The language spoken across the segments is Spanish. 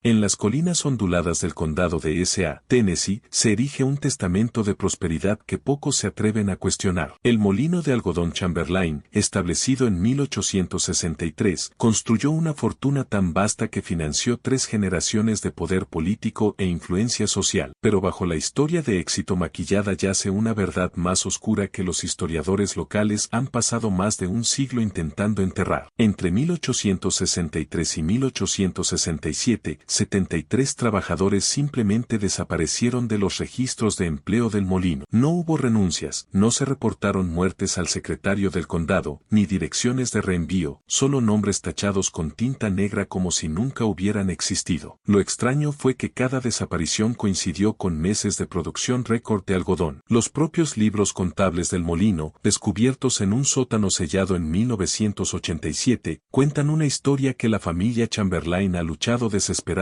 En las colinas onduladas del condado de S.A., Tennessee, se erige un testamento de prosperidad que pocos se atreven a cuestionar. El molino de algodón Chamberlain, establecido en 1863, construyó una fortuna tan vasta que financió 3 generaciones de poder político e influencia social. Pero bajo la historia de éxito maquillada yace una verdad más oscura que los historiadores locales han pasado más de un siglo intentando enterrar. Entre 1863 y 1867, 73 trabajadores simplemente desaparecieron de los registros de empleo del molino. No hubo renuncias, no se reportaron muertes al secretario del condado, ni direcciones de reenvío, solo nombres tachados con tinta negra como si nunca hubieran existido. Lo extraño fue que cada desaparición coincidió con meses de producción récord de algodón. Los propios libros contables del molino, descubiertos en un sótano sellado en 1987, cuentan una historia que la familia Chamberlain ha luchado desesperadamente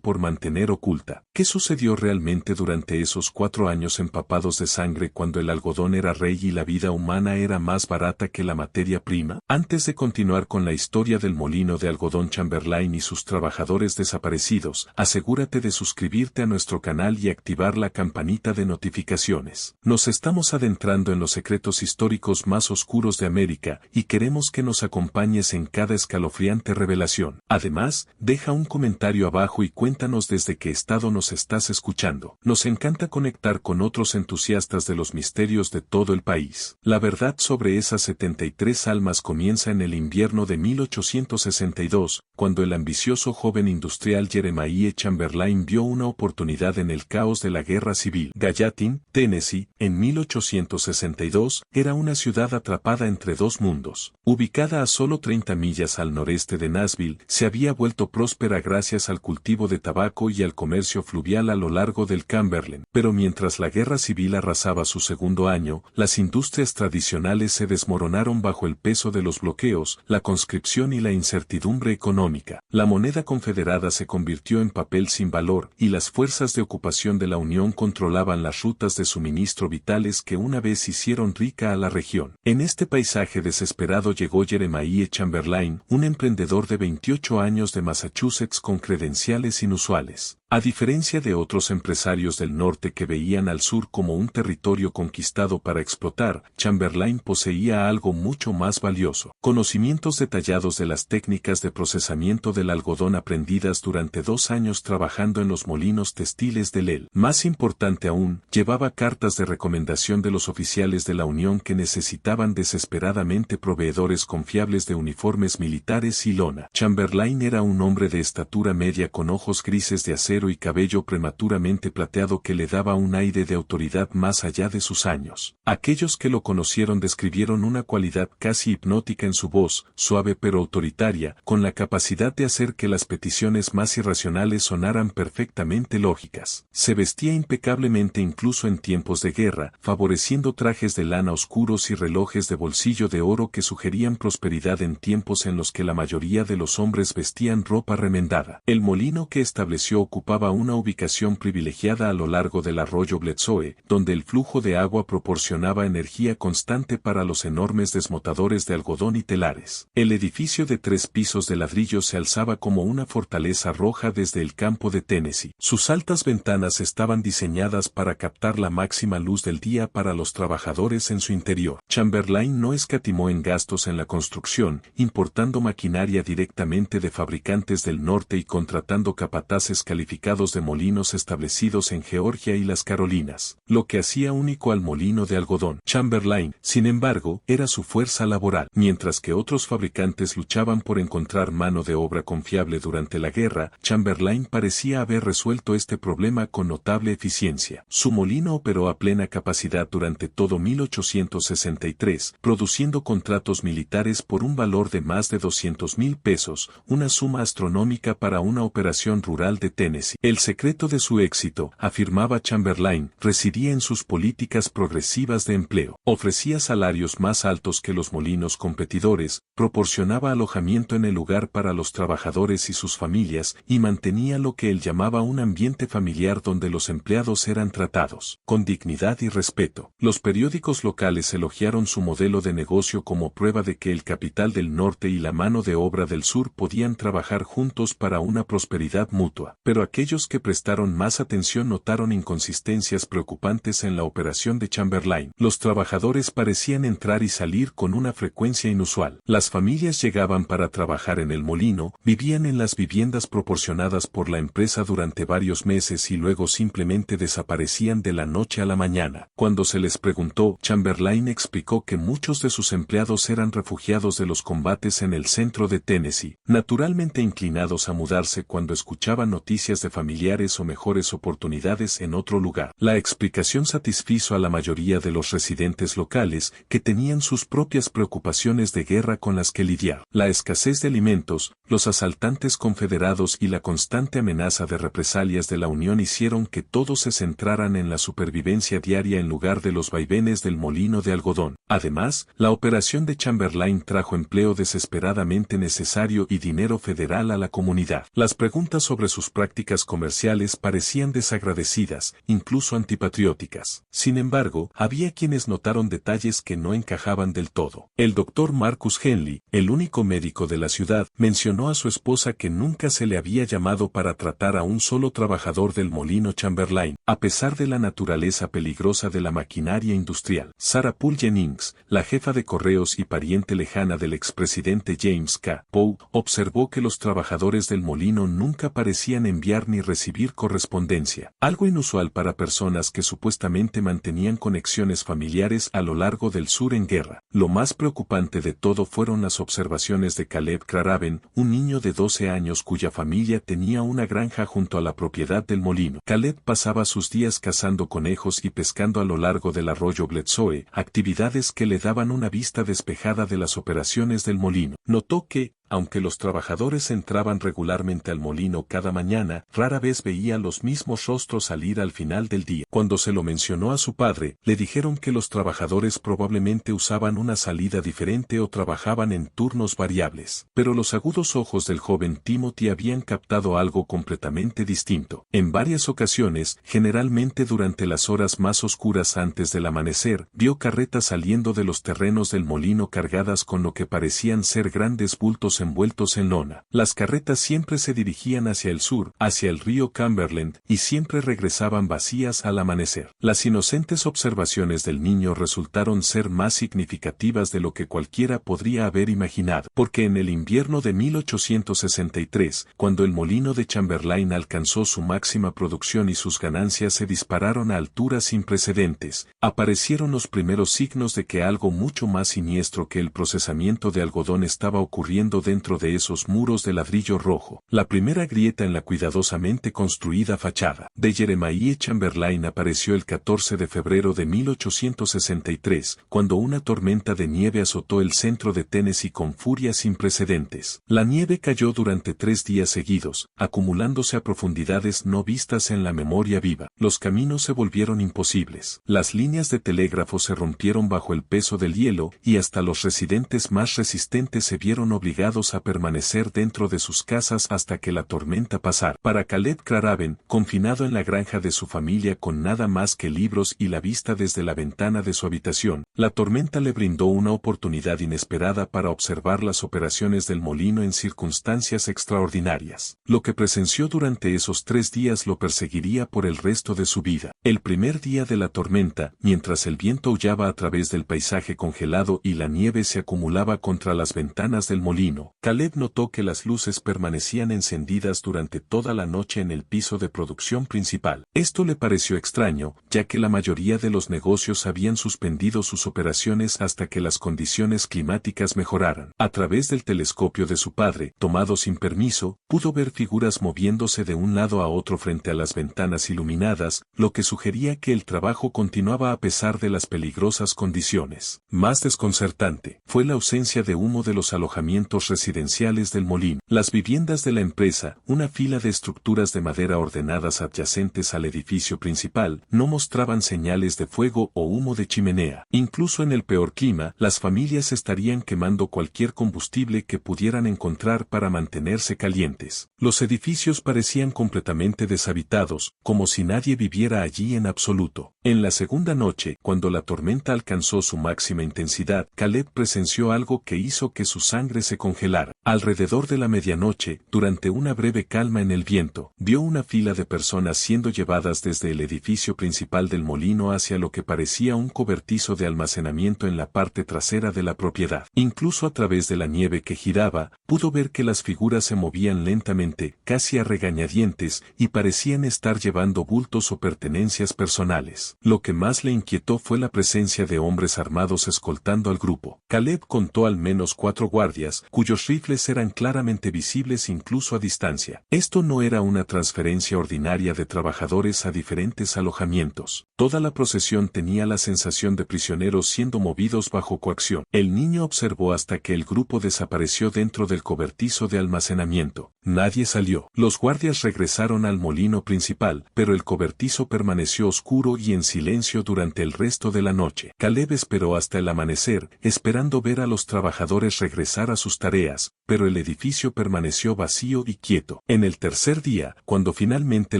por mantener oculta. ¿Qué sucedió realmente durante esos 4 años empapados de sangre cuando el algodón era rey y la vida humana era más barata que la materia prima? Antes de continuar con la historia del molino de algodón Chamberlain y sus trabajadores desaparecidos, asegúrate de suscribirte a nuestro canal y activar la campanita de notificaciones. Nos estamos adentrando en los secretos históricos más oscuros de América y queremos que nos acompañes en cada escalofriante revelación. Además, deja un comentario abajo y cuéntanos desde qué estado nos estás escuchando. Nos encanta conectar con otros entusiastas de los misterios de todo el país. La verdad sobre esas 73 almas comienza en el invierno de 1862, cuando el ambicioso joven industrial Jeremiah Chamberlain vio una oportunidad en el caos de la guerra civil. Gallatin, Tennessee, en 1862, era una ciudad atrapada entre 2 mundos. Ubicada a solo 30 millas al noreste de Nashville, se había vuelto próspera gracias al cultivo de tabaco y al comercio fluvial a lo largo del Cumberland. Pero mientras la guerra civil arrasaba su segundo año, las industrias tradicionales se desmoronaron bajo el peso de los bloqueos, la conscripción y la incertidumbre económica. La moneda confederada se convirtió en papel sin valor y las fuerzas de ocupación de la Unión controlaban las rutas de suministro vitales que una vez hicieron rica a la región. En este paisaje desesperado llegó Jeremiah Chamberlain, un emprendedor de 28 años de Massachusetts con credenciales inusuales. A diferencia de otros empresarios del norte que veían al sur como un territorio conquistado para explotar, Chamberlain poseía algo mucho más valioso: conocimientos detallados de las técnicas de procesamiento del algodón aprendidas durante 2 años trabajando en los molinos textiles de Lel. Más importante aún, llevaba cartas de recomendación de los oficiales de la Unión que necesitaban desesperadamente proveedores confiables de uniformes militares y lona. Chamberlain era un hombre de estatura media con ojos grises de acero y cabello prematuramente plateado que le daba un aire de autoridad más allá de sus años. Aquellos que lo conocieron describieron una cualidad casi hipnótica en su voz, suave pero autoritaria, con la capacidad de hacer que las peticiones más irracionales sonaran perfectamente lógicas. Se vestía impecablemente incluso en tiempos de guerra, favoreciendo trajes de lana oscuros y relojes de bolsillo de oro que sugerían prosperidad en tiempos en los que la mayoría de los hombres vestían ropa remendada. El molino que estableció ocupaba una ubicación privilegiada a lo largo del arroyo Bledsoe, donde el flujo de agua proporcionaba energía constante para los enormes desmotadores de algodón y telares. El edificio de 3 pisos de ladrillo se alzaba como una fortaleza roja desde el campo de Tennessee. Sus altas ventanas estaban diseñadas para captar la máxima luz del día para los trabajadores en su interior. Chamberlain no escatimó en gastos en la construcción, importando maquinaria directamente de fabricantes del norte y contratando capataces calificados de molinos establecidos en Georgia y las Carolinas, lo que hacía único al molino de algodón. Chamberlain, sin embargo, era su fuerza laboral. Mientras que otros fabricantes luchaban por encontrar mano de obra confiable durante la guerra, Chamberlain parecía haber resuelto este problema con notable eficiencia. Su molino operó a plena capacidad durante todo 1863, produciendo contratos militares por un valor de más de $200,000, una suma astronómica para una operación rural de Tennessee. Tennessee. El secreto de su éxito, afirmaba Chamberlain, residía en sus políticas progresivas de empleo. Ofrecía salarios más altos que los molinos competidores, proporcionaba alojamiento en el lugar para los trabajadores y sus familias, y mantenía lo que él llamaba un ambiente familiar donde los empleados eran tratados con dignidad y respeto. Los periódicos locales elogiaron su modelo de negocio como prueba de que el capital del norte y la mano de obra del sur podían trabajar juntos para una prosperidad mutua. Pero aquellos que prestaron más atención notaron inconsistencias preocupantes en la operación de Chamberlain. Los trabajadores parecían entrar y salir con una frecuencia inusual. Las familias llegaban para trabajar en el molino, vivían en las viviendas proporcionadas por la empresa durante varios meses y luego simplemente desaparecían de la noche a la mañana. Cuando se les preguntó, Chamberlain explicó que muchos de sus empleados eran refugiados de los combates en el centro de Tennessee, naturalmente inclinados a mudarse cuando escuchaban noticias de familiares o mejores oportunidades en otro lugar. La explicación satisfizo a la mayoría de los residentes locales, que tenían sus propias preocupaciones de guerra con las que lidiar. La escasez de alimentos, los asaltantes confederados y la constante amenaza de represalias de la Unión hicieron que todos se centraran en la supervivencia diaria en lugar de los vaivenes del molino de algodón. Además, la operación de Chamberlain trajo empleo desesperadamente necesario y dinero federal a la comunidad. Las preguntas sobre sus prácticas comerciales parecían desagradecidas, incluso antipatrióticas. Sin embargo, había quienes notaron detalles que no encajaban del todo. El doctor Marcus Henley, el único médico de la ciudad, mencionó a su esposa que nunca se le había llamado para tratar a un solo trabajador del molino Chamberlain, a pesar de la naturaleza peligrosa de la maquinaria industrial. Sarah Poole Jennings, la jefa de correos y pariente lejana del expresidente James K. Polk, observó que los trabajadores del molino nunca parecían enviar ni recibir correspondencia, algo inusual para personas que supuestamente mantenían conexiones familiares a lo largo del sur en guerra. Lo más preocupante de todo fueron las observaciones de Caleb Craven, un niño de 12 años cuya familia tenía una granja junto a la propiedad del molino. Caleb pasaba sus días cazando conejos y pescando a lo largo del arroyo Bledsoe, actividades que le daban una vista despejada de las operaciones del molino. Notó que, aunque los trabajadores entraban regularmente al molino cada mañana, rara vez veía los mismos rostros salir al final del día. Cuando se lo mencionó a su padre, le dijeron que los trabajadores probablemente usaban una salida diferente o trabajaban en turnos variables. Pero los agudos ojos del joven Timothy habían captado algo completamente distinto. En varias ocasiones, generalmente durante las horas más oscuras antes del amanecer, vio carretas saliendo de los terrenos del molino cargadas con lo que parecían ser grandes bultos envueltos en lona. Las carretas siempre se dirigían hacia el sur, hacia el río Cumberland, y siempre regresaban vacías al amanecer. Las inocentes observaciones del niño resultaron ser más significativas de lo que cualquiera podría haber imaginado, porque en el invierno de 1863, cuando el molino de Chamberlain alcanzó su máxima producción y sus ganancias se dispararon a alturas sin precedentes, aparecieron los primeros signos de que algo mucho más siniestro que el procesamiento de algodón estaba ocurriendo dentro de esos muros de ladrillo rojo. La primera grieta en la cuidadosamente construida fachada de Jeremiah Chamberlain apareció el 14 de febrero de 1863, cuando una tormenta de nieve azotó el centro de Tennessee con furia sin precedentes. La nieve cayó durante 3 días seguidos, acumulándose a profundidades no vistas en la memoria viva. Los caminos se volvieron imposibles. Las líneas de telégrafo se rompieron bajo el peso del hielo y hasta los residentes más resistentes se vieron obligados a permanecer dentro de sus casas hasta que la tormenta pasara. Para Caleb Craven, confinado en la granja de su familia con nada más que libros y la vista desde la ventana de su habitación, la tormenta le brindó una oportunidad inesperada para observar las operaciones del molino en circunstancias extraordinarias. Lo que presenció durante esos 3 días lo perseguiría por el resto de su vida. El primer día de la tormenta, mientras el viento aullaba a través del paisaje congelado y la nieve se acumulaba contra las ventanas del molino, Caleb notó que las luces permanecían encendidas durante toda la noche en el piso de producción principal. Esto le pareció extraño, ya que la mayoría de los negocios habían suspendido sus operaciones hasta que las condiciones climáticas mejoraran. A través del telescopio de su padre, tomado sin permiso, pudo ver figuras moviéndose de un lado a otro frente a las ventanas iluminadas, lo que sugería que el trabajo continuaba a pesar de las peligrosas condiciones. Más desconcertante fue la ausencia de humo de los alojamientos residenciales del molino. Las viviendas de la empresa, una fila de estructuras de madera ordenadas adyacentes al edificio principal, no mostraban señales de fuego o humo de chimenea. Incluso en el peor clima, las familias estarían quemando cualquier combustible que pudieran encontrar para mantenerse calientes. Los edificios parecían completamente deshabitados, como si nadie viviera allí en absoluto. En la segunda noche, cuando la tormenta alcanzó su máxima intensidad, Caleb presenció algo que hizo que su sangre se congelara. Alrededor de la medianoche, durante una breve calma en el viento, vio una fila de personas siendo llevadas desde el edificio principal del molino hacia lo que parecía un cobertizo de almacenamiento en la parte trasera de la propiedad. Incluso a través de la nieve que giraba, pudo ver que las figuras se movían lentamente, casi a regañadientes, y parecían estar llevando bultos o pertenencias personales. Lo que más le inquietó fue la presencia de hombres armados escoltando al grupo. Caleb contó al menos 4 guardias, cuyos rifles eran claramente visibles incluso a distancia. Esto no era una transferencia ordinaria de trabajadores a diferentes alojamientos. Toda la procesión tenía la sensación de prisioneros siendo movidos bajo coacción. El niño observó hasta que el grupo desapareció dentro del cobertizo de almacenamiento. Nadie salió. Los guardias regresaron al molino principal, pero el cobertizo permaneció oscuro y en silencio durante el resto de la noche. Caleb esperó hasta el amanecer, esperando ver a los trabajadores regresar a sus tareas, pero el edificio permaneció vacío y quieto. En el tercer día, cuando finalmente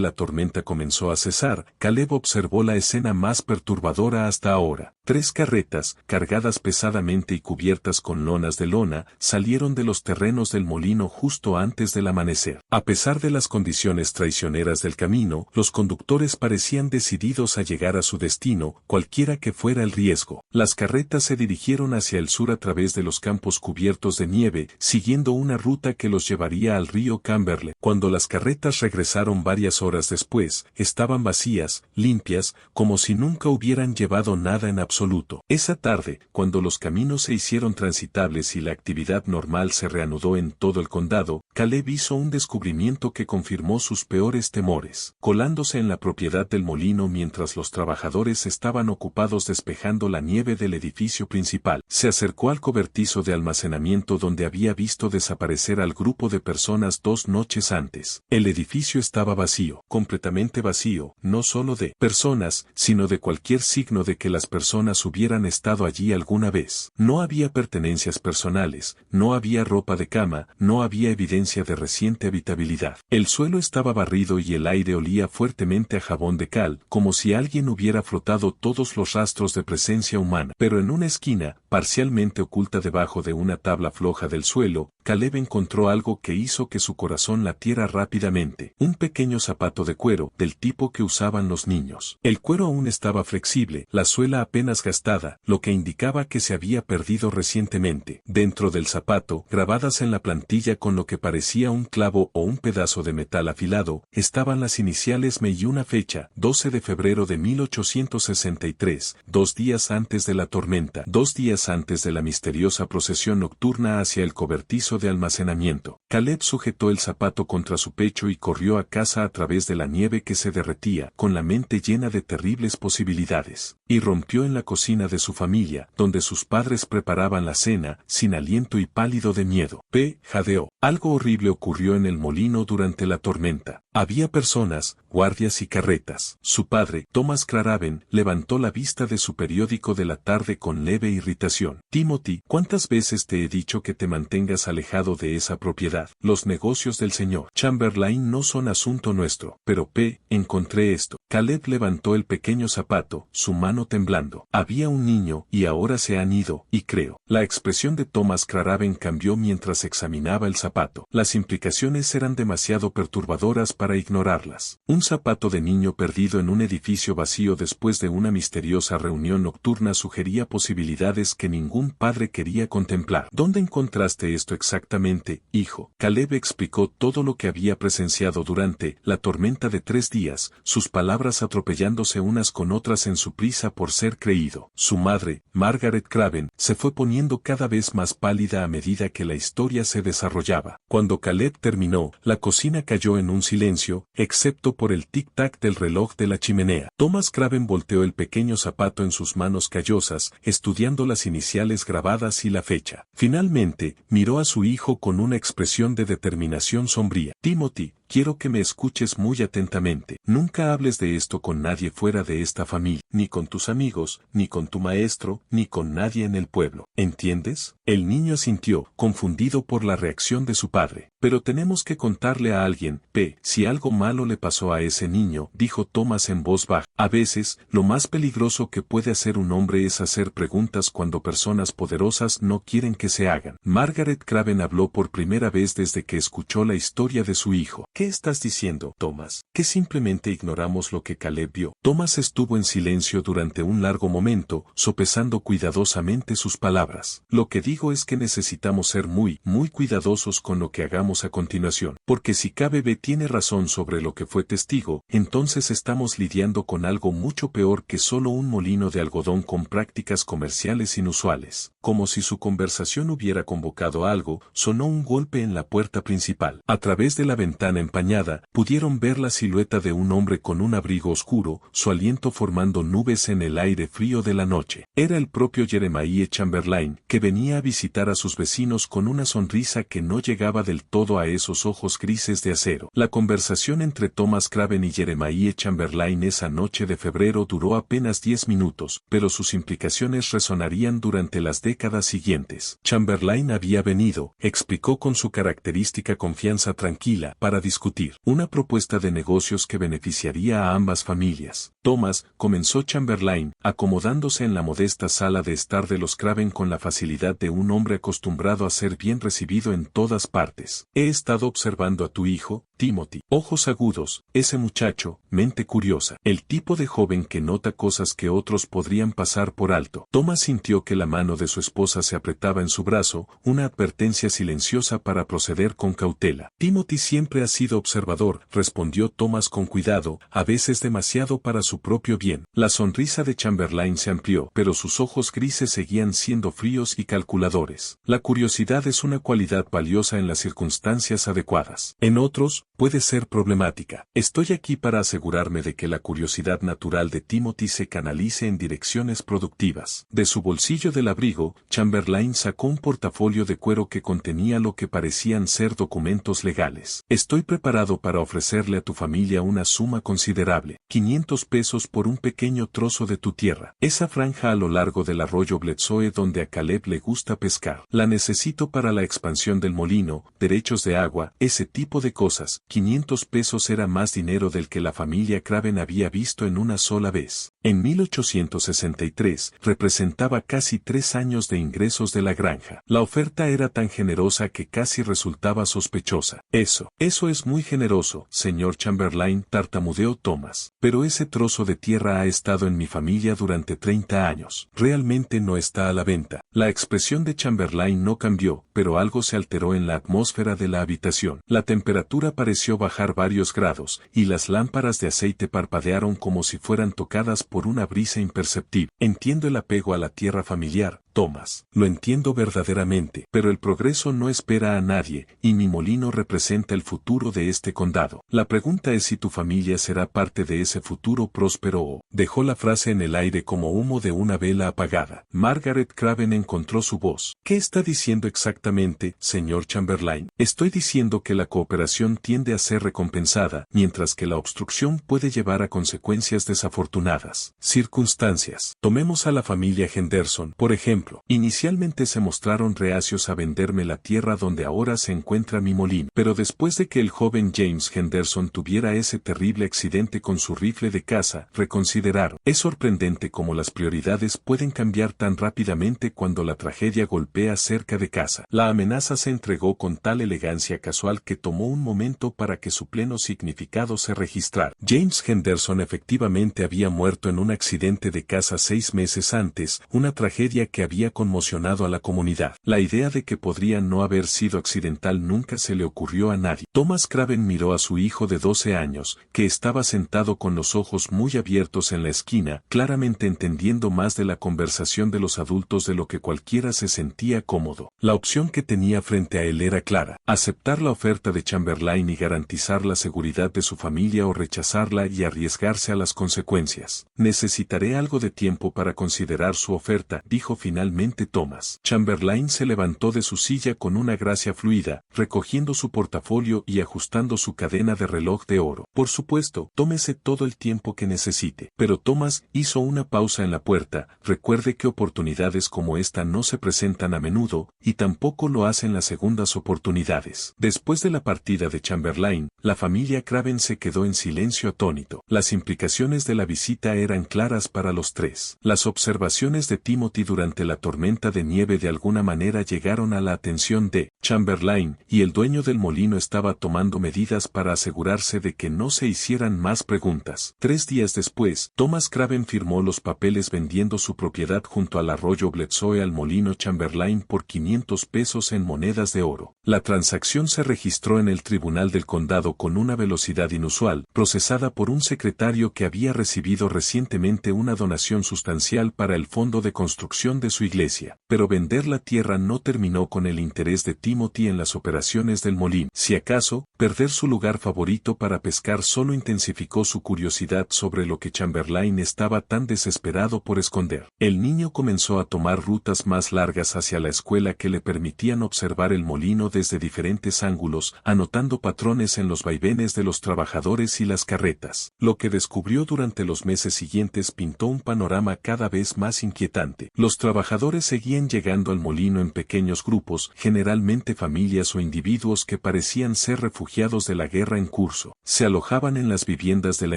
la tormenta comenzó a cesar, Caleb observó la escena más perturbadora hasta ahora. 3 carretas, cargadas pesadamente y cubiertas con lonas de lona, salieron de los terrenos del molino justo antes del amanecer. A pesar de las condiciones traicioneras del camino, los conductores parecían decididos a llegar a su destino, cualquiera que fuera el riesgo. Las carretas se dirigieron hacia el sur a través de los campos cubiertos de nieve, siguiendo una ruta que los llevaría al río Camberley. Cuando las carretas regresaron varias horas después, estaban vacías, limpias, como si nunca hubieran llevado nada en absoluto. Esa tarde, cuando los caminos se hicieron transitables y la actividad normal se reanudó en todo el condado, Caleb hizo un descubrimiento que confirmó sus peores temores. Colándose en la propiedad del molino mientras los trabajadores estaban ocupados despejando la nieve del edificio principal, se acercó al cobertizo de almacenamiento donde había visto desaparecer al grupo de personas 2 noches antes. El edificio estaba vacío, completamente vacío, no solo de personas, sino de cualquier signo de que las personas hubieran estado allí alguna vez. No había pertenencias personales, no había ropa de cama, no había evidencia de reciente habitabilidad. El suelo estaba barrido y el aire olía fuertemente a jabón de cal, como si alguien hubiera frotado todos los rastros de presencia humana. Pero en una esquina, parcialmente oculta debajo de una tabla floja del suelo, Caleb encontró algo que hizo que su corazón latiera rápidamente. Un pequeño zapato de cuero, del tipo que usaban los niños. El cuero aún estaba flexible, la suela apenas gastada, lo que indicaba que se había perdido recientemente. Dentro del zapato, grabadas en la plantilla con lo que parecía un clavo o un pedazo de metal afilado, estaban las iniciales M y una fecha, 12 de febrero de 1863, 2 días antes de la tormenta, 2 días antes de la misteriosa procesión nocturna hacia el cobertizo de almacenamiento. Caleb sujetó el zapato contra su pecho y corrió a casa a través de la nieve que se derretía, con la mente llena de terribles posibilidades. Irrumpió en la cocina de su familia, donde sus padres preparaban la cena, sin aliento y pálido de miedo. Jadeó. Algo horrible ocurrió en el molino durante la tormenta. Había personas, guardias y carretas. Su padre, Thomas Craven, levantó la vista de su periódico de la tarde con leve irritación. Timothy, ¿cuántas veces te he dicho que te mantengas alejado de esa propiedad? Los negocios del señor Chamberlain no son asunto nuestro. Pero encontré esto. Caleb levantó el pequeño zapato, su mano temblando. Había un niño, y ahora se han ido, y creo. La expresión de Thomas Craven cambió mientras examinaba el zapato. Las implicaciones eran demasiado perturbadoras para ignorarlas. Un zapato de niño perdido en un edificio vacío después de una misteriosa reunión nocturna sugería posibilidades que ningún padre quería contemplar. ¿Dónde encontraste esto exactamente, hijo? Caleb explicó todo lo que había presenciado durante la tormenta de 3 días, sus palabras atropellándose unas con otras en su prisa por ser creído. Su madre, Margaret Craven, se fue poniendo cada vez más pálida a medida que la historia se desarrollaba. Cuando Caleb terminó, la cocina cayó en un silencio silencio, excepto por el tic-tac del reloj de la chimenea. Thomas Craven volteó el pequeño zapato en sus manos callosas, estudiando las iniciales grabadas y la fecha. Finalmente, miró a su hijo con una expresión de determinación sombría. Timothy, quiero que me escuches muy atentamente. Nunca hables de esto con nadie fuera de esta familia, ni con tus amigos, ni con tu maestro, ni con nadie en el pueblo. ¿Entiendes? El niño asintió, confundido por la reacción de su padre. Pero tenemos que contarle a alguien, si algo malo le pasó a ese niño, dijo Thomas en voz baja. A veces, lo más peligroso que puede hacer un hombre es hacer preguntas cuando personas poderosas no quieren que se hagan. Margaret Craven habló por primera vez desde que escuchó la historia de su hijo. ¿Qué estás diciendo, Thomas? ¿Que simplemente ignoramos lo que Caleb vio? Thomas estuvo en silencio durante un largo momento, sopesando cuidadosamente sus palabras. Lo que digo es que necesitamos ser muy cuidadosos con lo que hagamos a continuación, porque si Caleb tiene razón sobre lo que fue testigo, entonces estamos lidiando con algo mucho peor que solo un molino de algodón con prácticas comerciales inusuales. Como si su conversación hubiera convocado algo, sonó un golpe en la puerta principal. A través de la ventana empañada, pudieron ver la silueta de un hombre con un abrigo oscuro, su aliento formando nubes en el aire frío de la noche. Era el propio Jeremiah Chamberlain, que venía a visitar a sus vecinos con una sonrisa que no llegaba del todo a esos ojos grises de acero. La conversación entre Thomas Craven y Jeremiah Chamberlain esa noche de febrero duró apenas 10 minutos, pero sus implicaciones resonarían durante las décadas siguientes. Chamberlain había venido, explicó con su característica confianza tranquila, para discutir una propuesta de negocios que beneficiaría a ambas familias. Thomas, comenzó Chamberlain, acomodándose en la modesta sala de estar de los Craven con la facilidad de un hombre acostumbrado a ser bien recibido en todas partes. He estado observando a tu hijo, Timothy. Ojos agudos, ese muchacho, mente curiosa, el tipo de joven que nota cosas que otros podrían pasar por alto. Thomas sintió que la mano de su esposa se apretaba en su brazo, una advertencia silenciosa para proceder con cautela. Timothy siempre ha sido observador, respondió Thomas con cuidado, a veces demasiado para su propio bien. La sonrisa de Chamberlain se amplió, pero sus ojos grises seguían siendo fríos y calculadores. La curiosidad es una cualidad valiosa en las circunstancias adecuadas. En otros, puede ser problemática. Estoy aquí para asegurarme de que la curiosidad natural de Timothy se canalice en direcciones productivas. De su bolsillo del abrigo, Chamberlain sacó un portafolio de cuero que contenía lo que parecían ser documentos legales. Estoy preparado para ofrecerle a tu familia una suma considerable, 500 pesos por un pequeño trozo de tu tierra. Esa franja a lo largo del arroyo Bledsoe donde a Caleb le gusta pescar. La necesito para la expansión del molino, derechos de agua, ese tipo de cosas. 500 pesos era más dinero del que la familia Craven había visto en una sola vez. En 1863, representaba casi 3 años de ingresos de la granja. La oferta era tan generosa que casi resultaba sospechosa. Eso es muy generoso, señor Chamberlain, tartamudeó Thomas. Pero ese trozo de tierra ha estado en mi familia durante 30 años. Realmente no está a la venta. La expresión de Chamberlain no cambió, pero algo se alteró en la atmósfera de la habitación. La temperatura pareció bajar varios grados, y las lámparas de aceite parpadearon como si fueran tocadas por una brisa imperceptible. Entiendo el apego a la tierra familiar, Thomas. Lo entiendo verdaderamente, pero el progreso no espera a nadie, y mi molino representa el futuro de este condado. La pregunta es si tu familia será parte de ese futuro próspero o... Dejó la frase en el aire como humo de una vela apagada. Margaret Craven encontró su voz. ¿Qué está diciendo exactamente, señor Chamberlain? Estoy diciendo que la cooperación tiende a ser recompensada, mientras que la obstrucción puede llevar a consecuencias desafortunadas. Circunstancias. Tomemos a la familia Henderson, por ejemplo. Inicialmente se mostraron reacios a venderme la tierra donde ahora se encuentra mi molino, pero después de que el joven James Henderson tuviera ese terrible accidente con su rifle de caza, reconsideraron. Es sorprendente cómo las prioridades pueden cambiar tan rápidamente cuando la tragedia golpea cerca de casa. La amenaza se entregó con tal elegancia casual que tomó un momento para que su pleno significado se registrara. James Henderson efectivamente había muerto en un accidente de caza 6 meses antes, una tragedia que había había conmocionado a la comunidad. La idea de que podría no haber sido accidental nunca se le ocurrió a nadie. Thomas Craven miró a su hijo de 12 años, que estaba sentado con los ojos muy abiertos en la esquina, claramente entendiendo más de la conversación de los adultos de lo que cualquiera se sentía cómodo. La opción que tenía frente a él era clara: aceptar la oferta de Chamberlain y garantizar la seguridad de su familia, o rechazarla y arriesgarse a las consecuencias. Necesitaré algo de tiempo para considerar su oferta, dijo finalmente Thomas. Chamberlain se levantó de su silla con una gracia fluida, recogiendo su portafolio y ajustando su cadena de reloj de oro. Por supuesto, tómese todo el tiempo que necesite. Pero Thomas hizo una pausa en la puerta. Recuerde que oportunidades como esta no se presentan a menudo, y tampoco lo hacen las segundas oportunidades. Después de la partida de Chamberlain, la familia Craven se quedó en silencio atónito. Las implicaciones de la visita eran claras para los tres. Las observaciones de Timothy durante la tormenta de nieve de alguna manera llegaron a la atención de Chamberlain, y el dueño del molino estaba tomando medidas para asegurarse de que no se hicieran más preguntas. 3 días después, Thomas Craven firmó los papeles vendiendo su propiedad junto al arroyo Bledsoe al molino Chamberlain por $500 en monedas de oro. La transacción se registró en el tribunal del condado con una velocidad inusual, procesada por un secretario que había recibido recientemente una donación sustancial para el fondo de construcción de su iglesia. Pero vender la tierra no terminó con el interés de Timothy en las operaciones del molino. Si acaso, perder su lugar favorito para pescar solo intensificó su curiosidad sobre lo que Chamberlain estaba tan desesperado por esconder. El niño comenzó a tomar rutas más largas hacia la escuela que le permitían observar el molino desde diferentes ángulos, anotando patrones en los vaivenes de los trabajadores y las carretas. Lo que descubrió durante los meses siguientes pintó un panorama cada vez más inquietante. Los trabajadores seguían llegando al molino en pequeños grupos, generalmente familias o individuos que parecían ser refugiados de la guerra en curso. Se alojaban en las viviendas de la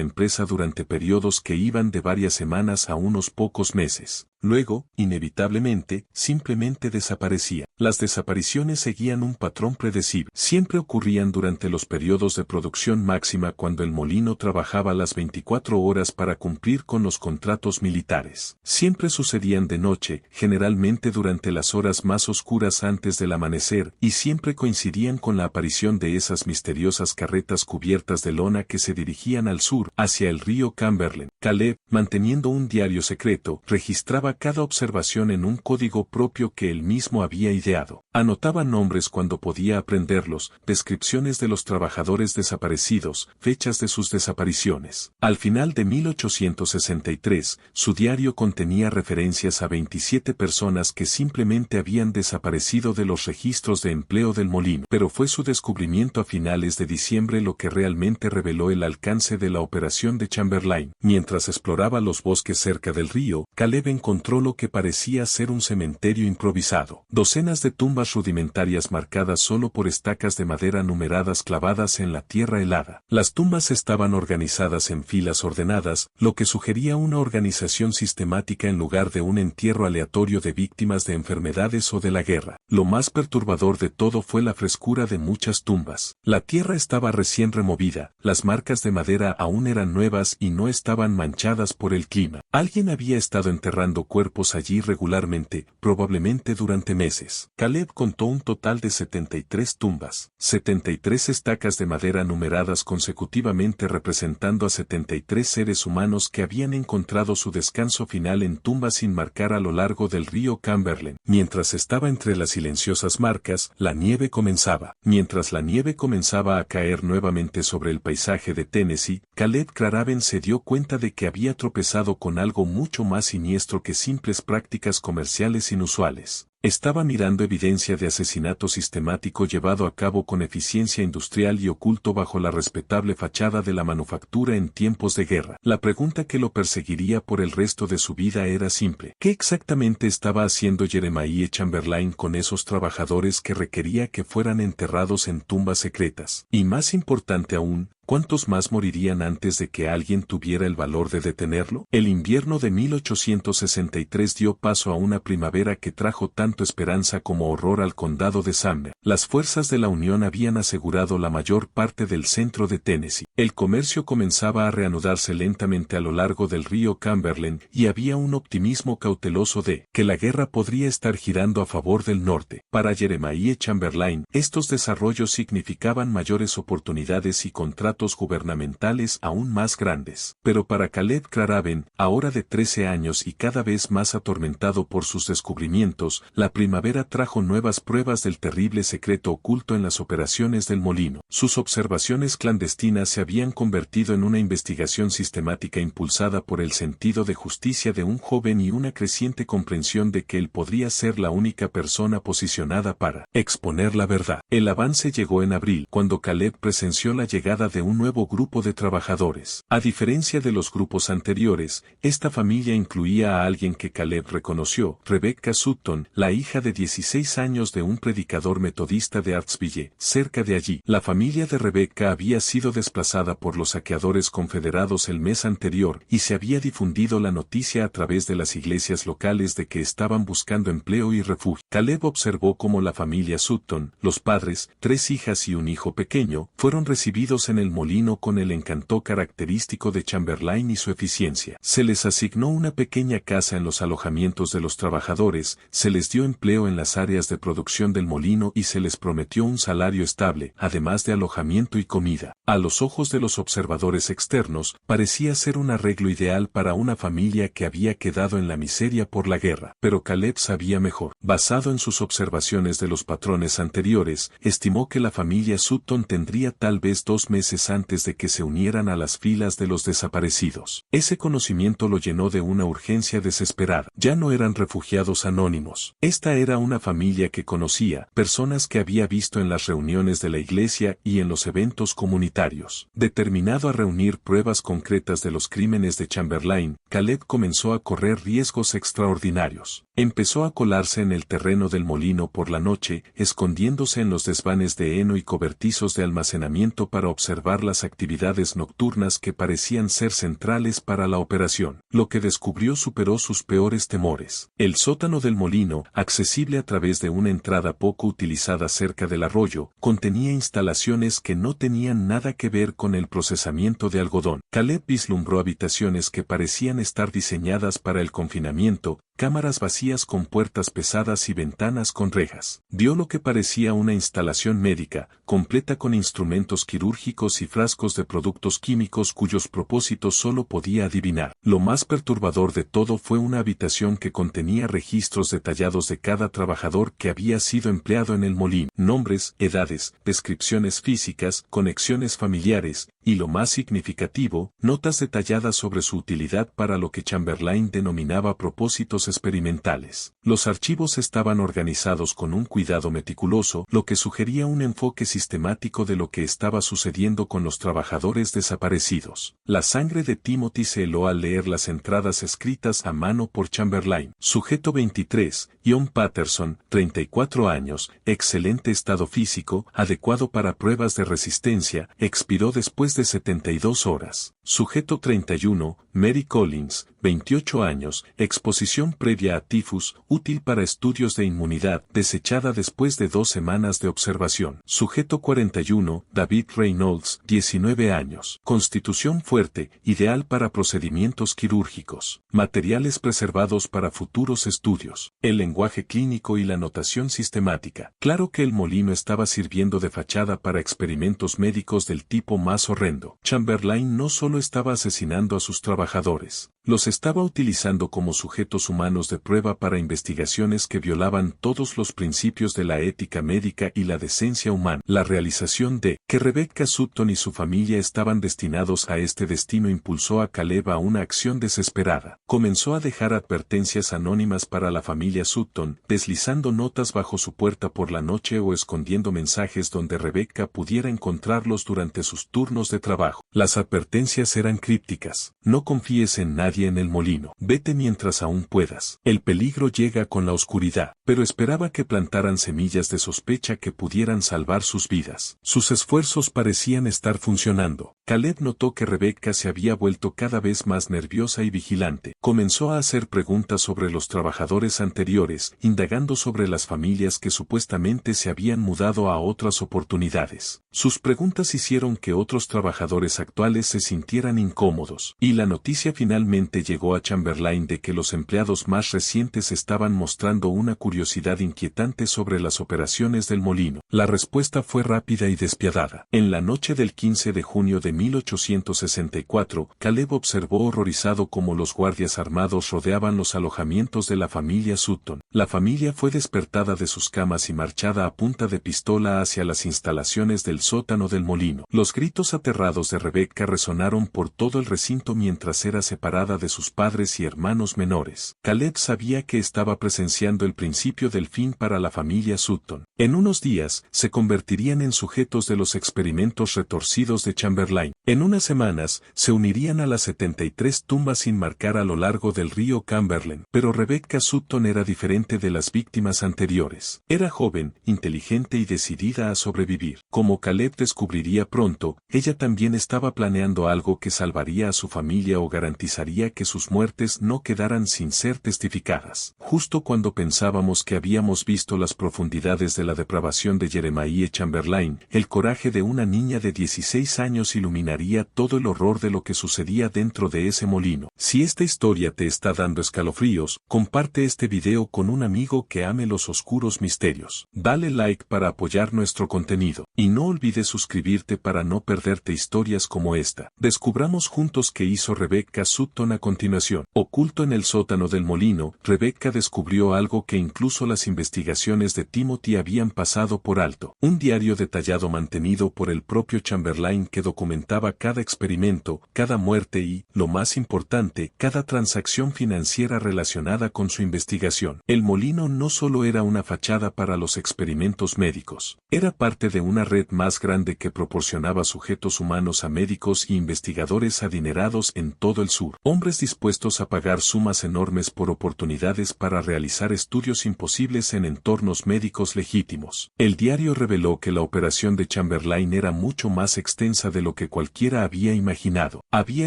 empresa durante periodos que iban de varias semanas a unos pocos meses. Luego, inevitablemente, simplemente desaparecía. Las desapariciones seguían un patrón predecible. Siempre ocurrían durante los periodos de producción máxima, cuando el molino trabajaba las 24 horas para cumplir con los contratos militares. Siempre sucedían de noche, generalmente durante las horas más oscuras antes del amanecer, y siempre coincidían con la aparición de esas misteriosas carretas cubiertas de lona que se dirigían al sur, hacia el río Cumberland. Caleb, manteniendo un diario secreto, registraba cada observación en un código propio que él mismo había ideado. Anotaba nombres cuando podía aprenderlos, descripciones de los trabajadores desaparecidos, fechas de sus desapariciones. Al final de 1863, su diario contenía referencias a 27 personas que simplemente habían desaparecido de los registros de empleo del molino. Pero fue su descubrimiento a finales de diciembre lo que realmente reveló el alcance de la operación de Chamberlain. Mientras exploraba los bosques cerca del río, Caleb encontró lo que parecía ser un cementerio improvisado. Docenas de tumbas rudimentarias marcadas solo por estacas de madera numeradas clavadas en la tierra helada. Las tumbas estaban organizadas en filas ordenadas, lo que sugería una organización sistemática en lugar de un entierro aleatorio de víctimas de enfermedades o de la guerra. Lo más perturbador de todo fue la frescura de muchas tumbas. La tierra estaba recién removida, las marcas de madera aún eran nuevas y no estaban manchadas por el clima. Alguien había estado enterrando cuerpos allí regularmente, probablemente durante meses. Caleb contó un total de 73 tumbas, 73 estacas de madera numeradas consecutivamente representando a 73 seres humanos que habían encontrado su descanso final en tumbas sin marcar a lo largo del río Cumberland. Mientras estaba entre las silenciosas marcas, la nieve comenzaba. Mientras la nieve comenzaba a caer nuevamente sobre el paisaje de Tennessee, Caleb Craven se dio cuenta de que había tropezado con algo mucho más siniestro que simples prácticas comerciales inusuales. Estaba mirando evidencia de asesinato sistemático llevado a cabo con eficiencia industrial y oculto bajo la respetable fachada de la manufactura en tiempos de guerra. La pregunta que lo perseguiría por el resto de su vida era simple. ¿Qué exactamente estaba haciendo Jeremiah Chamberlain con esos trabajadores que requería que fueran enterrados en tumbas secretas? Y más importante aún, ¿cuántos más morirían antes de que alguien tuviera el valor de detenerlo? El invierno de 1863 dio paso a una primavera que trajo tanto esperanza como horror al condado de Sumner. Las fuerzas de la Unión habían asegurado la mayor parte del centro de Tennessee. El comercio comenzaba a reanudarse lentamente a lo largo del río Cumberland y había un optimismo cauteloso de que la guerra podría estar girando a favor del norte. Para Jeremiah Chamberlain, estos desarrollos significaban mayores oportunidades y contratos gubernamentales aún más grandes. Pero para Caleb Craven, ahora de 13 años y cada vez más atormentado por sus descubrimientos, la primavera trajo nuevas pruebas del terrible secreto oculto en las operaciones del molino. Sus observaciones clandestinas se habían convertido en una investigación sistemática impulsada por el sentido de justicia de un joven y una creciente comprensión de que él podría ser la única persona posicionada para exponer la verdad. El avance llegó en abril, cuando Caleb presenció la llegada de un nuevo grupo de trabajadores. A diferencia de los grupos anteriores, esta familia incluía a alguien que Caleb reconoció, Rebecca Sutton, la hija de 16 años de un predicador metodista de Hartsville, cerca de allí. La familia de Rebecca había sido desplazada por los saqueadores confederados el mes anterior y se había difundido la noticia a través de las iglesias locales de que estaban buscando empleo y refugio. Caleb observó cómo la familia Sutton, los padres, 3 hijas y un hijo pequeño, fueron recibidos en el molino con el encanto característico de Chamberlain y su eficiencia. Se les asignó una pequeña casa en los alojamientos de los trabajadores, se les dio empleo en las áreas de producción del molino y se les prometió un salario estable, además de alojamiento y comida. A los ojos de los observadores externos, parecía ser un arreglo ideal para una familia que había quedado en la miseria por la guerra. Pero Caleb sabía mejor. Basado en sus observaciones de los patrones anteriores, estimó que la familia Sutton tendría tal vez 2 meses antes de que se unieran a las filas de los desaparecidos. Ese conocimiento lo llenó de una urgencia desesperada. Ya no eran refugiados anónimos. Esta era una familia que conocía, personas que había visto en las reuniones de la iglesia y en los eventos comunitarios. Determinado a reunir pruebas concretas de los crímenes de Chamberlain, Caleb comenzó a correr riesgos extraordinarios. Empezó a colarse en el terreno del molino por la noche, escondiéndose en los desvanes de heno y cobertizos de almacenamiento para observar las actividades nocturnas que parecían ser centrales para la operación. Lo que descubrió superó sus peores temores. El sótano del molino, accesible a través de una entrada poco utilizada cerca del arroyo, contenía instalaciones que no tenían nada que ver con el procesamiento de algodón. Caleb vislumbró habitaciones que parecían estar diseñadas para el confinamiento, cámaras vacías con puertas pesadas y ventanas con rejas. Vio lo que parecía una instalación médica, completa con instrumentos quirúrgicos y frascos de productos químicos cuyos propósitos solo podía adivinar. Lo más perturbador de todo fue una habitación que contenía registros detallados de cada trabajador que había sido empleado en el molino. Nombres, edades, descripciones físicas, conexiones familiares, y lo más significativo, notas detalladas sobre su utilidad para lo que Chamberlain denominaba propósitos experimentales. Los archivos estaban organizados con un cuidado meticuloso, lo que sugería un enfoque sistemático de lo que estaba sucediendo con los trabajadores desaparecidos. La sangre de Timothy se heló al leer las entradas escritas a mano por Chamberlain. Sujeto 23, John Patterson, 34 años, excelente estado físico, adecuado para pruebas de resistencia, expiró después de 72 horas. Sujeto 31, Mary Collins, 28 años, exposición previa a tifus, útil para estudios de inmunidad, desechada después de 2 semanas de observación. Sujeto 41, David Reynolds, 19 años, constitución fuerte, ideal para procedimientos quirúrgicos. Materiales preservados para futuros estudios. El lenguaje clínico y la notación sistemática. Claro que el molino estaba sirviendo de fachada para experimentos médicos del tipo más horrendo. Chamberlain no solo estaba asesinando a sus trabajadores, los estaba utilizando como sujetos humanos de prueba para investigaciones que violaban todos los principios de la ética médica y la decencia humana. La realización de que Rebecca Sutton y su familia estaban destinados a este destino impulsó a Caleb a una acción desesperada. Comenzó a dejar advertencias anónimas para la familia Sutton, deslizando notas bajo su puerta por la noche o escondiendo mensajes donde Rebecca pudiera encontrarlos durante sus turnos de trabajo. Las advertencias eran crípticas. No confíes en nadie en el molino. Vete mientras aún puedas. El peligro llega con la oscuridad, pero esperaba que plantaran semillas de sospecha que pudieran salvar sus vidas. Sus esfuerzos parecían estar funcionando. Caleb notó que Rebecca se había vuelto cada vez más nerviosa y vigilante. Comenzó a hacer preguntas sobre los trabajadores anteriores, indagando sobre las familias que supuestamente se habían mudado a otras oportunidades. Sus preguntas hicieron que otros trabajadores actuales se sintieran incómodos, y la noticia finalmente llegó a Chamberlain de que los empleados más recientes estaban mostrando una curiosidad inquietante sobre las operaciones del molino. La respuesta fue rápida y despiadada. En la noche del 15 de junio de 1864, Caleb observó horrorizado cómo los guardias armados rodeaban los alojamientos de la familia Sutton. La familia fue despertada de sus camas y marchada a punta de pistola hacia las instalaciones del sótano del molino. Los gritos aterrados de Rebecca resonaron por todo el recinto mientras era separada de sus padres y hermanos menores. Caleb sabía que estaba presenciando el principio del fin para la familia Sutton. En unos días, se convertirían en sujetos de los experimentos retorcidos de Chamberlain. En unas semanas, se unirían a las 73 tumbas sin marcar a lo largo del río Cumberland. Pero Rebecca Sutton era diferente de las víctimas anteriores. Era joven, inteligente y decidida a sobrevivir. Como Caleb descubriría pronto, ella también estaba planeando algo que salvaría a su familia o garantizaría que sus muertes no quedaran sin ser testificadas. Justo cuando pensábamos que habíamos visto las profundidades de la depravación de Jeremiah Chamberlain, el coraje de una niña de 16 años iluminaría todo el horror de lo que sucedía dentro de ese molino. Si esta historia te está dando escalofríos, comparte este video con un amigo que ame los oscuros misterios. Dale like para apoyar nuestro contenido. Y no olvides suscribirte para no perderte historias como esta. Descubramos juntos qué hizo Rebecca Sutton a continuación. Oculto en el sótano del molino, Rebecca descubrió algo que incluso las investigaciones de Timothy habían pasado por alto. Un diario detallado mantenido por el propio Chamberlain que documentaba cada experimento, cada muerte y, lo más importante, cada transacción financiera relacionada con su investigación. El molino no solo era una fachada para los experimentos médicos, era parte de una red más grande que proporcionaba sujetos humanos a médicos y investigadores adinerados en todo el sur. Hombres dispuestos a pagar sumas enormes por oportunidades para realizar estudios imposibles en entornos médicos legítimos. El diario reveló que la operación de Chamberlain era mucho más extensa de lo que cualquiera había imaginado. Había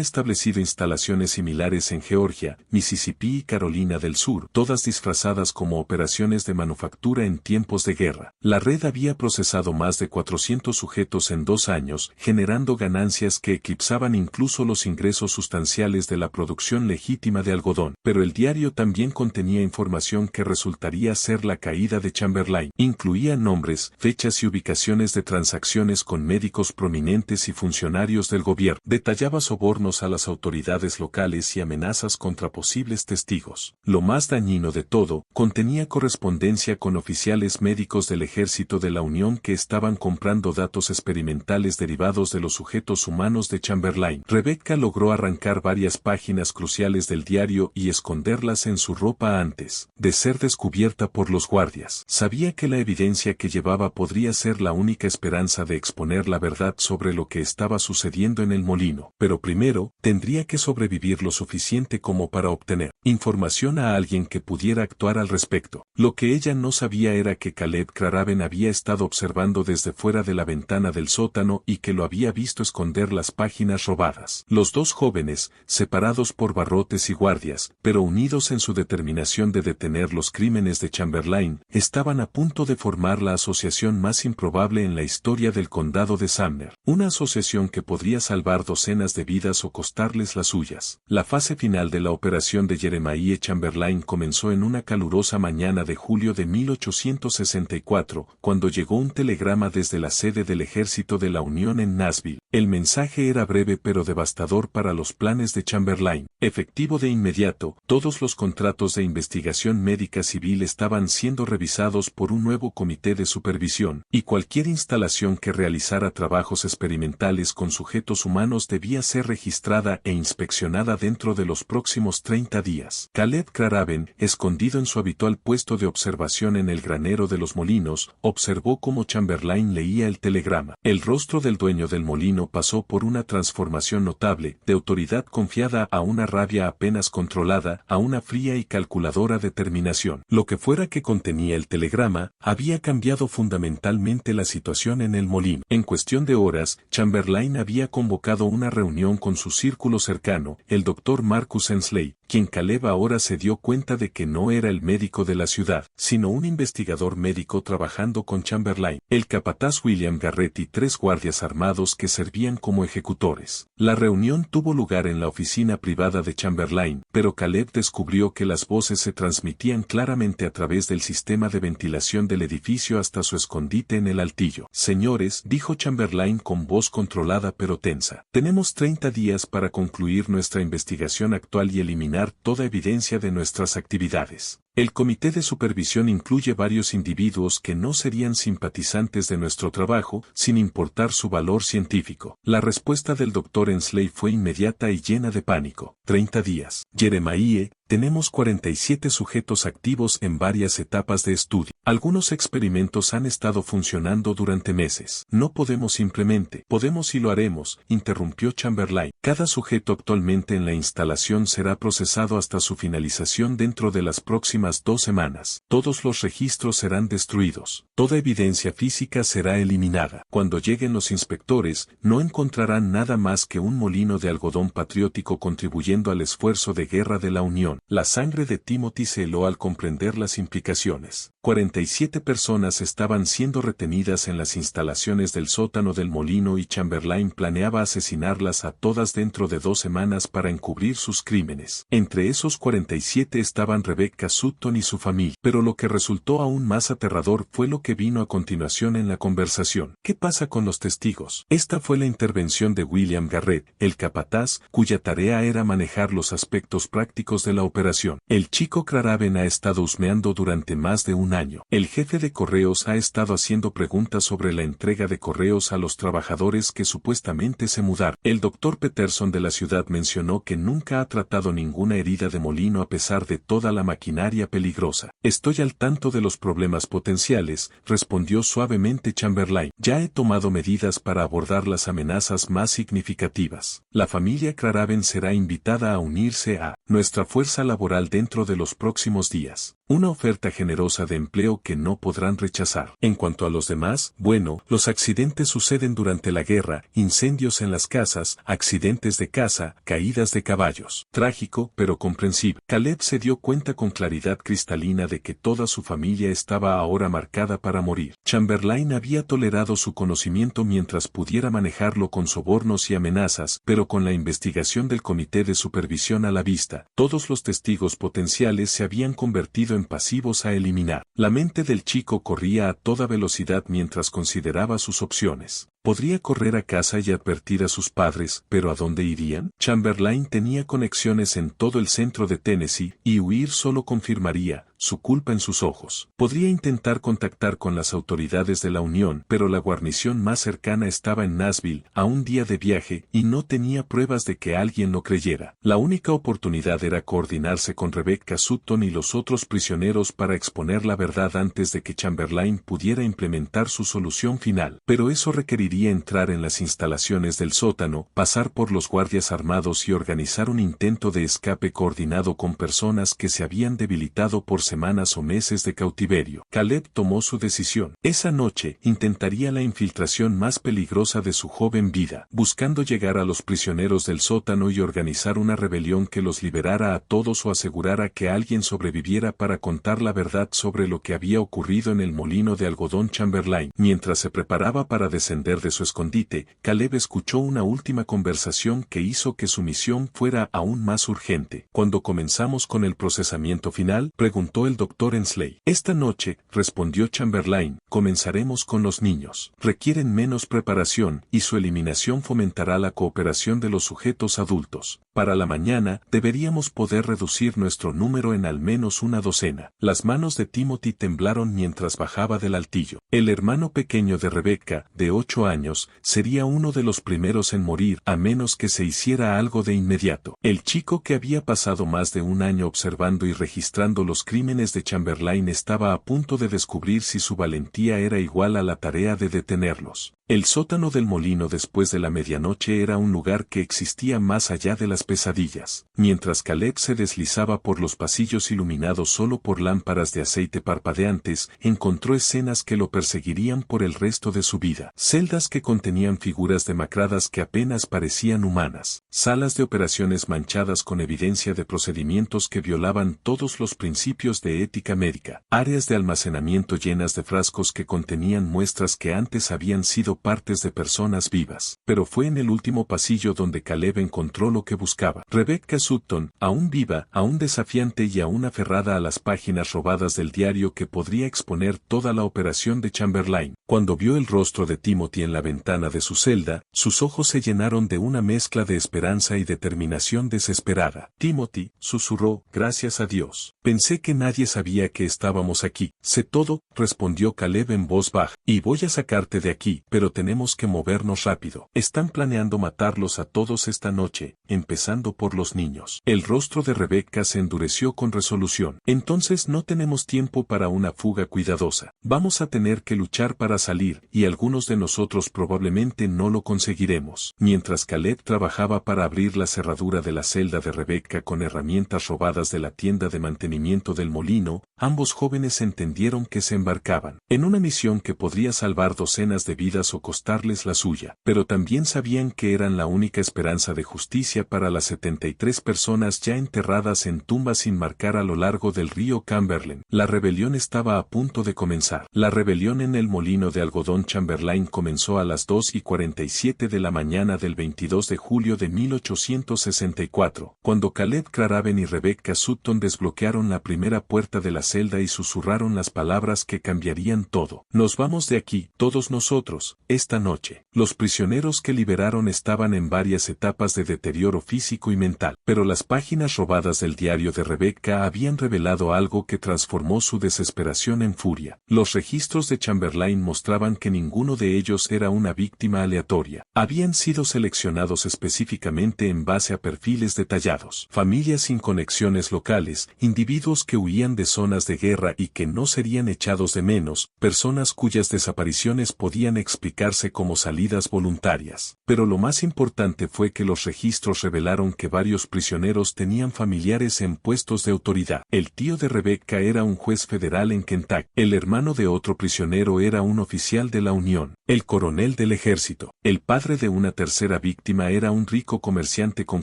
establecido instalaciones similares en Georgia, Mississippi y Carolina del Sur, todas disfrazadas como operaciones de manufactura en tiempos de guerra. La red había procesado más de 400 sujetos en 2 años, generando ganancias que eclipsaban incluso los ingresos sustanciales de la producción legítima de algodón. Pero el diario también contenía información que resultaría ser la caída de Chamberlain. Incluía nombres, fechas y ubicaciones de transacciones con médicos prominentes y funcionarios del gobierno. Detallaba sobornos a las autoridades locales y amenazas contra posibles testigos. Lo más dañino de todo, contenía correspondencia con oficiales médicos del Ejército de la Unión que estaban comprando datos experimentales derivados de los sujetos humanos de Chamberlain. Rebecca logró arrancar varias páginas cruciales del diario y esconderlas en su ropa antes de ser descubierta por los guardias. Sabía que la evidencia que llevaba podría ser la única esperanza de exponer la verdad sobre lo que estaba sucediendo en el molino, pero primero, tendría que sobrevivir lo suficiente como para obtener información a alguien que pudiera actuar al respecto. Lo que ella no sabía era que Caleb Craven había estado observando desde fuera de la ventana del sótano y que lo había visto esconder las páginas robadas. Los dos jóvenes, separados por barrotes y guardias, pero unidos en su determinación de detener los crímenes de Chamberlain, estaban a punto de formar la asociación más improbable en la historia del condado de Sumner. Una asociación que podría salvar docenas de vidas o costarles las suyas. La fase final de la operación de Jeremiah Chamberlain comenzó en una calurosa mañana de julio de 1864, cuando llegó un telegrama desde la sede del Ejército de la Unión en Nashville. El mensaje era breve pero devastador para los planes de Chamberlain. Efectivo de inmediato, todos los contratos de investigación médica civil estaban siendo revisados por un nuevo comité de supervisión, y cualquier instalación que realizara trabajos experimentales con sujetos humanos debía ser registrada e inspeccionada dentro de los próximos 30 días. Caleb Craven, escondido en su habitual puesto de observación en el granero de los molinos, observó cómo Chamberlain leía el telegrama. El rostro del dueño del molino pasó por una transformación notable, de autoridad confiada a una rabia apenas controlada, a una fría y calculadora determinación. Lo que fuera que contenía el telegrama, había cambiado fundamentalmente la situación en el molino. En cuestión de horas, Chamberlain Chamberlain había convocado una reunión con su círculo cercano, el Dr. Marcus Ensley, quien Caleb ahora se dio cuenta de que no era el médico de la ciudad, sino un investigador médico trabajando con Chamberlain, el capataz William Garrett y 3 guardias armados que servían como ejecutores. La reunión tuvo lugar en la oficina privada de Chamberlain, pero Caleb descubrió que las voces se transmitían claramente a través del sistema de ventilación del edificio hasta su escondite en el altillo. Señores, dijo Chamberlain con voz controlada pero tensa, tenemos 30 días para concluir nuestra investigación actual y eliminar toda evidencia de nuestras actividades. El comité de supervisión incluye varios individuos que no serían simpatizantes de nuestro trabajo, sin importar su valor científico. La respuesta del Dr. Ensley fue inmediata y llena de pánico. 30 días. Jeremiah, tenemos 47 sujetos activos en varias etapas de estudio. Algunos experimentos han estado funcionando durante meses. No podemos simplemente. Podemos y lo haremos, interrumpió Chamberlain. Cada sujeto actualmente en la instalación será procesado hasta su finalización dentro de las próximas 2 semanas. Todos los registros serán destruidos. Toda evidencia física será eliminada. Cuando lleguen los inspectores, no encontrarán nada más que un molino de algodón patriótico contribuyendo al esfuerzo de guerra de la Unión. La sangre de Timothy se heló al comprender las implicaciones. 47 personas estaban siendo retenidas en las instalaciones del sótano del molino y Chamberlain planeaba asesinarlas a todas dentro de 2 semanas para encubrir sus crímenes. Entre esos 47 estaban Rebecca Sutton y su familia. Pero lo que resultó aún más aterrador fue lo que vino a continuación en la conversación. ¿Qué pasa con los testigos? Esta fue la intervención de William Garrett, el capataz, cuya tarea era manejar los aspectos prácticos de la operación. El chico Craven ha estado husmeando durante más de un año. El jefe de correos ha estado haciendo preguntas sobre la entrega de correos a los trabajadores que supuestamente se mudaron. El Dr. Peterson de la ciudad mencionó que nunca ha tratado ninguna herida de molino a pesar de toda la maquinaria peligrosa. Estoy al tanto de los problemas potenciales, respondió suavemente Chamberlain. Ya he tomado medidas para abordar las amenazas más significativas. La familia Craven será invitada a unirse a nuestra fuerza laboral dentro de los próximos días. Una oferta generosa de empleo que no podrán rechazar. En cuanto a los demás, bueno, los accidentes suceden durante la guerra, incendios en las casas, accidentes de caza, caídas de caballos. Trágico, pero comprensible. Caleb se dio cuenta con claridad cristalina de que toda su familia estaba ahora marcada para morir. Chamberlain había tolerado su conocimiento mientras pudiera manejarlo con sobornos y amenazas, pero con la investigación del comité de supervisión a la vista, todos los testigos potenciales se habían convertido en pasivos a eliminar. La mente del chico corría a toda velocidad mientras consideraba sus opciones. Podría correr a casa y advertir a sus padres, pero ¿a dónde irían? Chamberlain tenía conexiones en todo el centro de Tennessee, y huir solo confirmaría su culpa en sus ojos. Podría intentar contactar con las autoridades de la Unión, pero la guarnición más cercana estaba en Nashville, a un día de viaje, y no tenía pruebas de que alguien lo creyera. La única oportunidad era coordinarse con Rebecca Sutton y los otros prisioneros para exponer la verdad antes de que Chamberlain pudiera implementar su solución final. Pero eso requeriría entrar en las instalaciones del sótano, pasar por los guardias armados y organizar un intento de escape coordinado con personas que se habían debilitado por semanas o meses de cautiverio. Caleb tomó su decisión. Esa noche intentaría la infiltración más peligrosa de su joven vida, buscando llegar a los prisioneros del sótano y organizar una rebelión que los liberara a todos o asegurara que alguien sobreviviera para contar la verdad sobre lo que había ocurrido en el molino de algodón Chamberlain. Mientras se preparaba para descender de su escondite, Caleb escuchó una última conversación que hizo que su misión fuera aún más urgente. Cuando comenzamos con el procesamiento final, preguntó el Dr. Ensley. Esta noche, respondió Chamberlain, comenzaremos con los niños. Requieren menos preparación y su eliminación fomentará la cooperación de los sujetos adultos. Para la mañana, deberíamos poder reducir nuestro número en al menos una docena. Las manos de Timothy temblaron mientras bajaba del altillo. El hermano pequeño de Rebecca, de 8 años, sería uno de los primeros en morir a menos que se hiciera algo de inmediato. El chico que había pasado más de un año observando y registrando los crímenes de Chamberlain estaba a punto de descubrir si su valentía era igual a la tarea de detenerlos. El sótano del molino después de la medianoche era un lugar que existía más allá de las las pesadillas. Mientras Caleb se deslizaba por los pasillos iluminados solo por lámparas de aceite parpadeantes, encontró escenas que lo perseguirían por el resto de su vida. Celdas que contenían figuras demacradas que apenas parecían humanas. Salas de operaciones manchadas con evidencia de procedimientos que violaban todos los principios de ética médica. Áreas de almacenamiento llenas de frascos que contenían muestras que antes habían sido partes de personas vivas. Pero fue en el último pasillo donde Caleb encontró lo que buscaba. Rebecca Sutton, aún viva, aún desafiante y aún aferrada a las páginas robadas del diario que podría exponer toda la operación de Chamberlain. Cuando vio el rostro de Timothy en la ventana de su celda, sus ojos se llenaron de una mezcla de esperanza y determinación desesperada. Timothy, susurró, gracias a Dios. Pensé que nadie sabía que estábamos aquí. Sé todo, respondió Caleb en voz baja. Y voy a sacarte de aquí, pero tenemos que movernos rápido. Están planeando matarlos a todos esta noche, empezando por los niños. El rostro de Rebecca se endureció con resolución. Entonces no tenemos tiempo para una fuga cuidadosa. Vamos a tener que luchar para salir, y algunos de nosotros probablemente no lo conseguiremos. Mientras Caleb trabajaba para abrir la cerradura de la celda de Rebecca con herramientas robadas de la tienda de mantenimiento del molino, ambos jóvenes entendieron que se embarcaban en una misión que podría salvar docenas de vidas o costarles la suya, pero también sabían que eran la única esperanza de justicia para las 73 personas ya enterradas en tumbas sin marcar a lo largo del río Cumberland. La rebelión estaba a punto de comenzar. La rebelión en el molino de algodón Chamberlain comenzó a las 2:47 de la mañana del 22 de julio de 1864, cuando Caleb Craven y Rebecca Sutton desbloquearon la primera puerta de la celda y susurraron las palabras que cambiarían todo. Nos vamos de aquí, todos nosotros, esta noche. Los prisioneros que liberaron estaban en varias etapas de deterioro físico y mental, pero las páginas robadas del diario de Rebecca habían revelado algo que transformó su desesperación en furia. Los registros de Chamberlain mostraban que ninguno de ellos era una víctima aleatoria. Habían sido seleccionados específicamente en base a perfiles detallados. Familias sin conexiones locales, individuos que huían de zonas de guerra y que no serían echados de menos, personas cuyas desapariciones podían explicarse como salidas voluntarias. Pero lo más importante fue que los registros revelaron que varios prisioneros tenían familiares en puestos de autoridad. El tío de Rebecca era un juez federal en Kentucky. El hermano de otro prisionero era un oficial de la Unión, el coronel del ejército. El padre de una tercera víctima era un rico comerciante con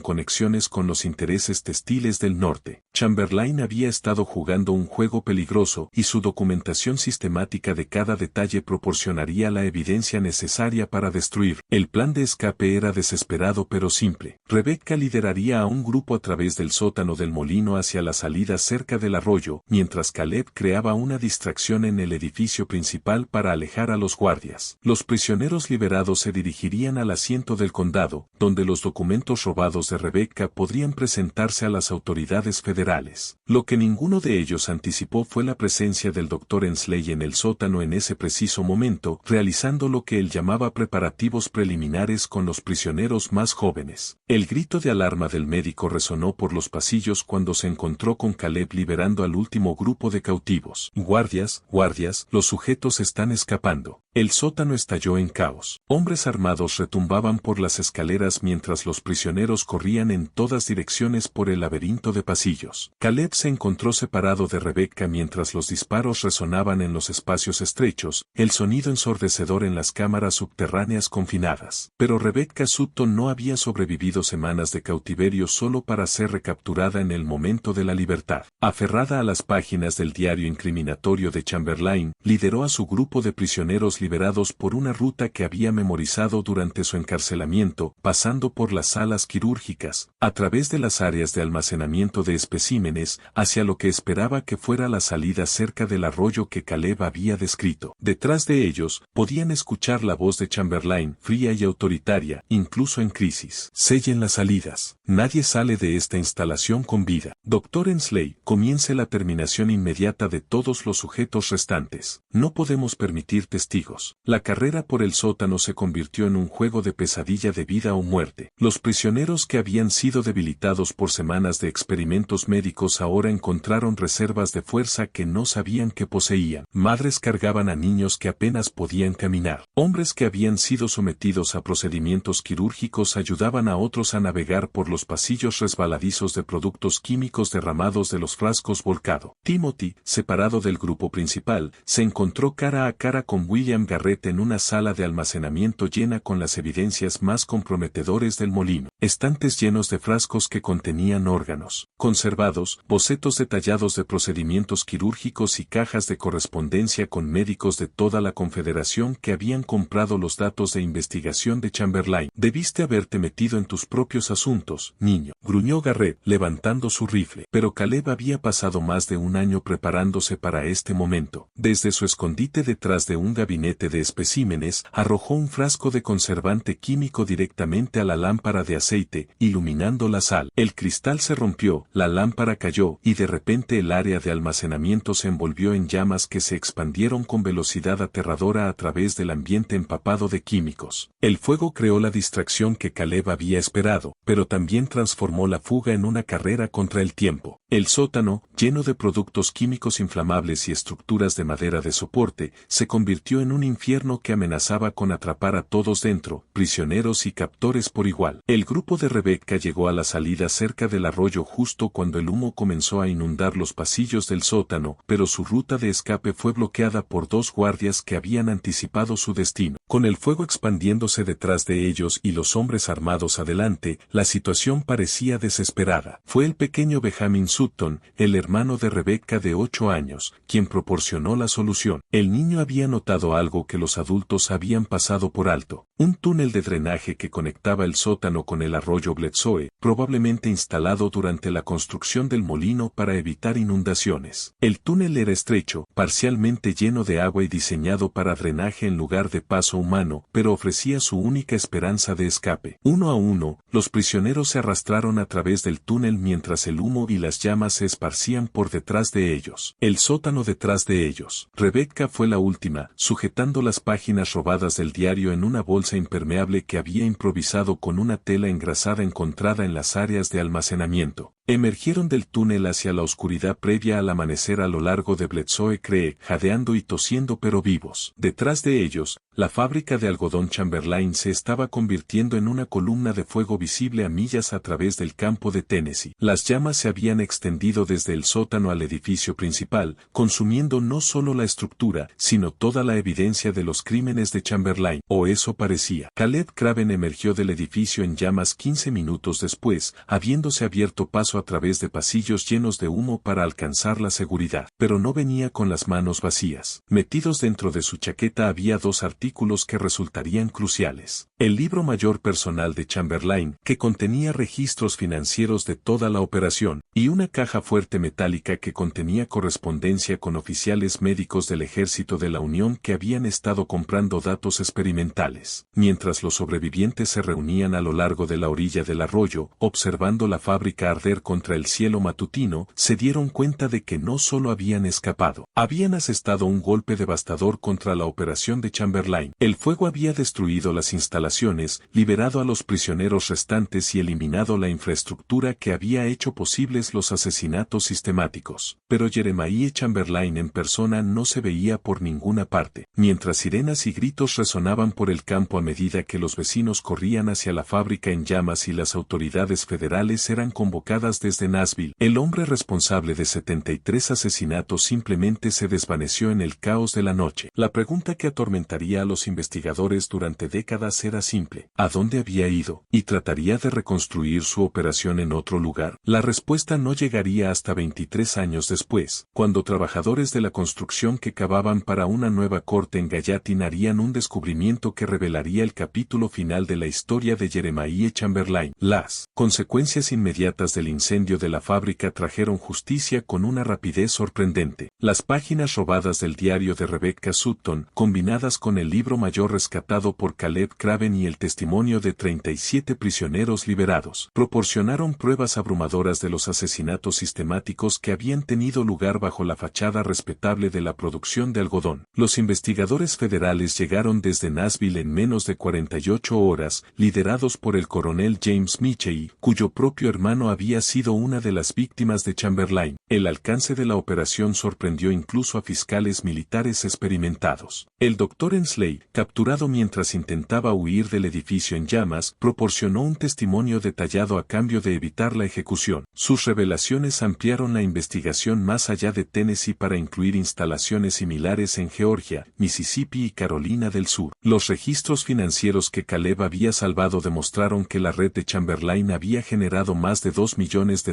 conexiones con los intereses textiles del norte. Chamberlain había estado jugando un juego peligroso y su documentación sistemática de cada detalle proporcionaría la evidencia necesaria para destruir. El plan de escape era desesperado pero simple. Rebecca lideraría a un grupo a través del sótano del molino hacia la salida cerca del arroyo, mientras Caleb creaba una distracción en el edificio principal para alejar a los guardias. Los prisioneros liberados se dirigirían al asiento del condado, donde los documentos robados de Rebecca podrían presentarse a las autoridades federales. Lo que ninguno de ellos anticipó fue la presencia del Dr. Ensley en el sótano en ese preciso momento, realizando lo que él llamaba preparativos preliminares con los prisioneros más jóvenes. El grito de alarma del médico resonó por los pasillos cuando se encontró con Caleb liberando al último grupo de cautivos. Guardias, guardias, los sujetos están escapando. El sótano estalló en caos. Hombres armados retumbaban por las escaleras mientras los prisioneros corrían en todas direcciones por el laberinto de pasillos. Caleb se encontró separado de Rebecca mientras los disparos resonaban en los espacios estrechos, el sonido ensordecedor en las cámaras subterráneas confinadas. Pero Rebecca Sutton no había sobrevivido semanas de cautiverio solo para ser recapturada en el momento de la libertad. Aferrada a las páginas del diario incriminatorio de Chamberlain, lideró a su grupo de prisioneros liberados por una ruta que había memorizado durante su encarcelamiento, pasando por las salas quirúrgicas, a través de las áreas de almacenamiento de especímenes, hacia lo que esperaba que fuera la salida cerca del arroyo que Caleb había descrito. Detrás de ellos, podían escuchar la voz de Chamberlain, fría y autoritaria, incluso en crisis. Sellen las salidas. Nadie sale de esta instalación con vida. Dr. Ensley, comience la terminación inmediata de todos los sujetos restantes. No podemos permitir testigos. enemigos. La carrera por el sótano se convirtió en un juego de pesadilla de vida o muerte. Los prisioneros que habían sido debilitados por semanas de experimentos médicos ahora encontraron reservas de fuerza que no sabían que poseían. Madres cargaban a niños que apenas podían caminar. Hombres que habían sido sometidos a procedimientos quirúrgicos ayudaban a otros a navegar por los pasillos resbaladizos de productos químicos derramados de los frascos volcado. Timothy, separado del grupo principal, se encontró cara a cara con William Garrett en una sala de almacenamiento llena con las evidencias más comprometedores del molino. Estantes llenos de frascos que contenían órganos conservados, bocetos detallados de procedimientos quirúrgicos y cajas de correspondencia con médicos de toda la Confederación que habían comprado los datos de investigación de Chamberlain. Debiste haberte metido en tus propios asuntos, niño, gruñó Garrett, levantando su rifle. Pero Caleb había pasado más de un año preparándose para este momento. Desde su escondite detrás de un gabinete de especímenes, arrojó un frasco de conservante químico directamente a la lámpara de aceite, iluminando la sala. El cristal se rompió, la lámpara cayó, y de repente el área de almacenamiento se envolvió en llamas que se expandieron con velocidad aterradora a través del ambiente empapado de químicos. El fuego creó la distracción que Caleb había esperado, pero también transformó la fuga en una carrera contra el tiempo. El sótano, lleno de productos químicos inflamables y estructuras de madera de soporte, se convirtió en un infierno que amenazaba con atrapar a todos dentro, prisioneros y captores por igual. El grupo de Rebecca llegó a la salida cerca del arroyo justo cuando el humo comenzó a inundar los pasillos del sótano, pero su ruta de escape fue bloqueada por dos guardias que habían anticipado su destino. Con el fuego expandiéndose detrás de ellos y los hombres armados adelante, la situación parecía desesperada. Fue el pequeño Benjamin Sutton, el hermano de Rebecca de 8 años, quien proporcionó la solución. El niño había notado algo que los adultos habían pasado por alto. Un túnel de drenaje que conectaba el sótano con el arroyo Bledsoe, probablemente instalado durante la construcción del molino para evitar inundaciones. El túnel era estrecho, parcialmente lleno de agua y diseñado para drenaje en lugar de paso humano, pero ofrecía su única esperanza de escape. Uno a uno, los prisioneros se arrastraron a través del túnel mientras el humo y las llamas se esparcían por detrás de ellos. El sótano detrás de ellos. Rebecca fue la última, sujetando las páginas robadas del diario en una bolsa impermeable que había improvisado con una tela engrasada encontrada en las áreas de almacenamiento. Emergieron del túnel hacia la oscuridad previa al amanecer a lo largo de Bledsoe Creek, jadeando y tosiendo pero vivos. Detrás de ellos, la fábrica de algodón Chamberlain se estaba convirtiendo en una columna de fuego visible a millas a través del campo de Tennessee. Las llamas se habían extendido desde el sótano al edificio principal, consumiendo no solo la estructura, sino toda la evidencia de los crímenes de Chamberlain, o eso parecía. Caleb Craven emergió del edificio en llamas 15 minutos después, habiéndose abierto paso a través de pasillos llenos de humo para alcanzar la seguridad. Pero no venía con las manos vacías. Metidos dentro de su chaqueta había dos artículos que resultarían cruciales. El libro mayor personal de Chamberlain, que contenía registros financieros de toda la operación, y una caja fuerte metálica que contenía correspondencia con oficiales médicos del Ejército de la Unión que habían estado comprando datos experimentales. Mientras los sobrevivientes se reunían a lo largo de la orilla del arroyo, observando la fábrica arder contra el cielo matutino, se dieron cuenta de que no solo habían escapado, habían asestado un golpe devastador contra la operación de Chamberlain. El fuego había destruido las instalaciones, liberado a los prisioneros restantes y eliminado la infraestructura que había hecho posibles los asesinatos sistemáticos. Pero Jeremiah Chamberlain en persona no se veía por ninguna parte, mientras sirenas y gritos resonaban por el campo a medida que los vecinos corrían hacia la fábrica en llamas y las autoridades federales eran convocadas desde Nashville. El hombre responsable de 73 asesinatos simplemente se desvaneció en el caos de la noche. La pregunta que atormentaría a los investigadores durante décadas era simple: ¿a dónde había ido? ¿Y trataría de reconstruir su operación en otro lugar? La respuesta no llegaría hasta 23 años después, cuando trabajadores de la construcción que cavaban para una nueva corte en Gallatin harían un descubrimiento que revelaría el capítulo final de la historia de Jeremiah Chamberlain. Las consecuencias inmediatas del incendio de la fábrica trajeron justicia con una rapidez sorprendente. Las páginas robadas del diario de Rebecca Sutton, combinadas con el libro mayor rescatado por Caleb Craven crimen y el testimonio de 37 prisioneros liberados proporcionaron pruebas abrumadoras de los asesinatos sistemáticos que habían tenido lugar bajo la fachada respetable de la producción de algodón. Los investigadores federales llegaron desde Nashville en menos de 48 horas, liderados por el coronel James Michie, cuyo propio hermano había sido una de las víctimas de Chamberlain. El alcance de la operación sorprendió incluso a fiscales militares experimentados. El Dr. Ensley, capturado mientras intentaba huir del edificio en llamas, proporcionó un testimonio detallado a cambio de evitar la ejecución. Sus revelaciones ampliaron la investigación más allá de Tennessee para incluir instalaciones similares en Georgia, Mississippi y Carolina del Sur. Los registros financieros que Caleb había salvado demostraron que la red de Chamberlain había generado más de $2 millones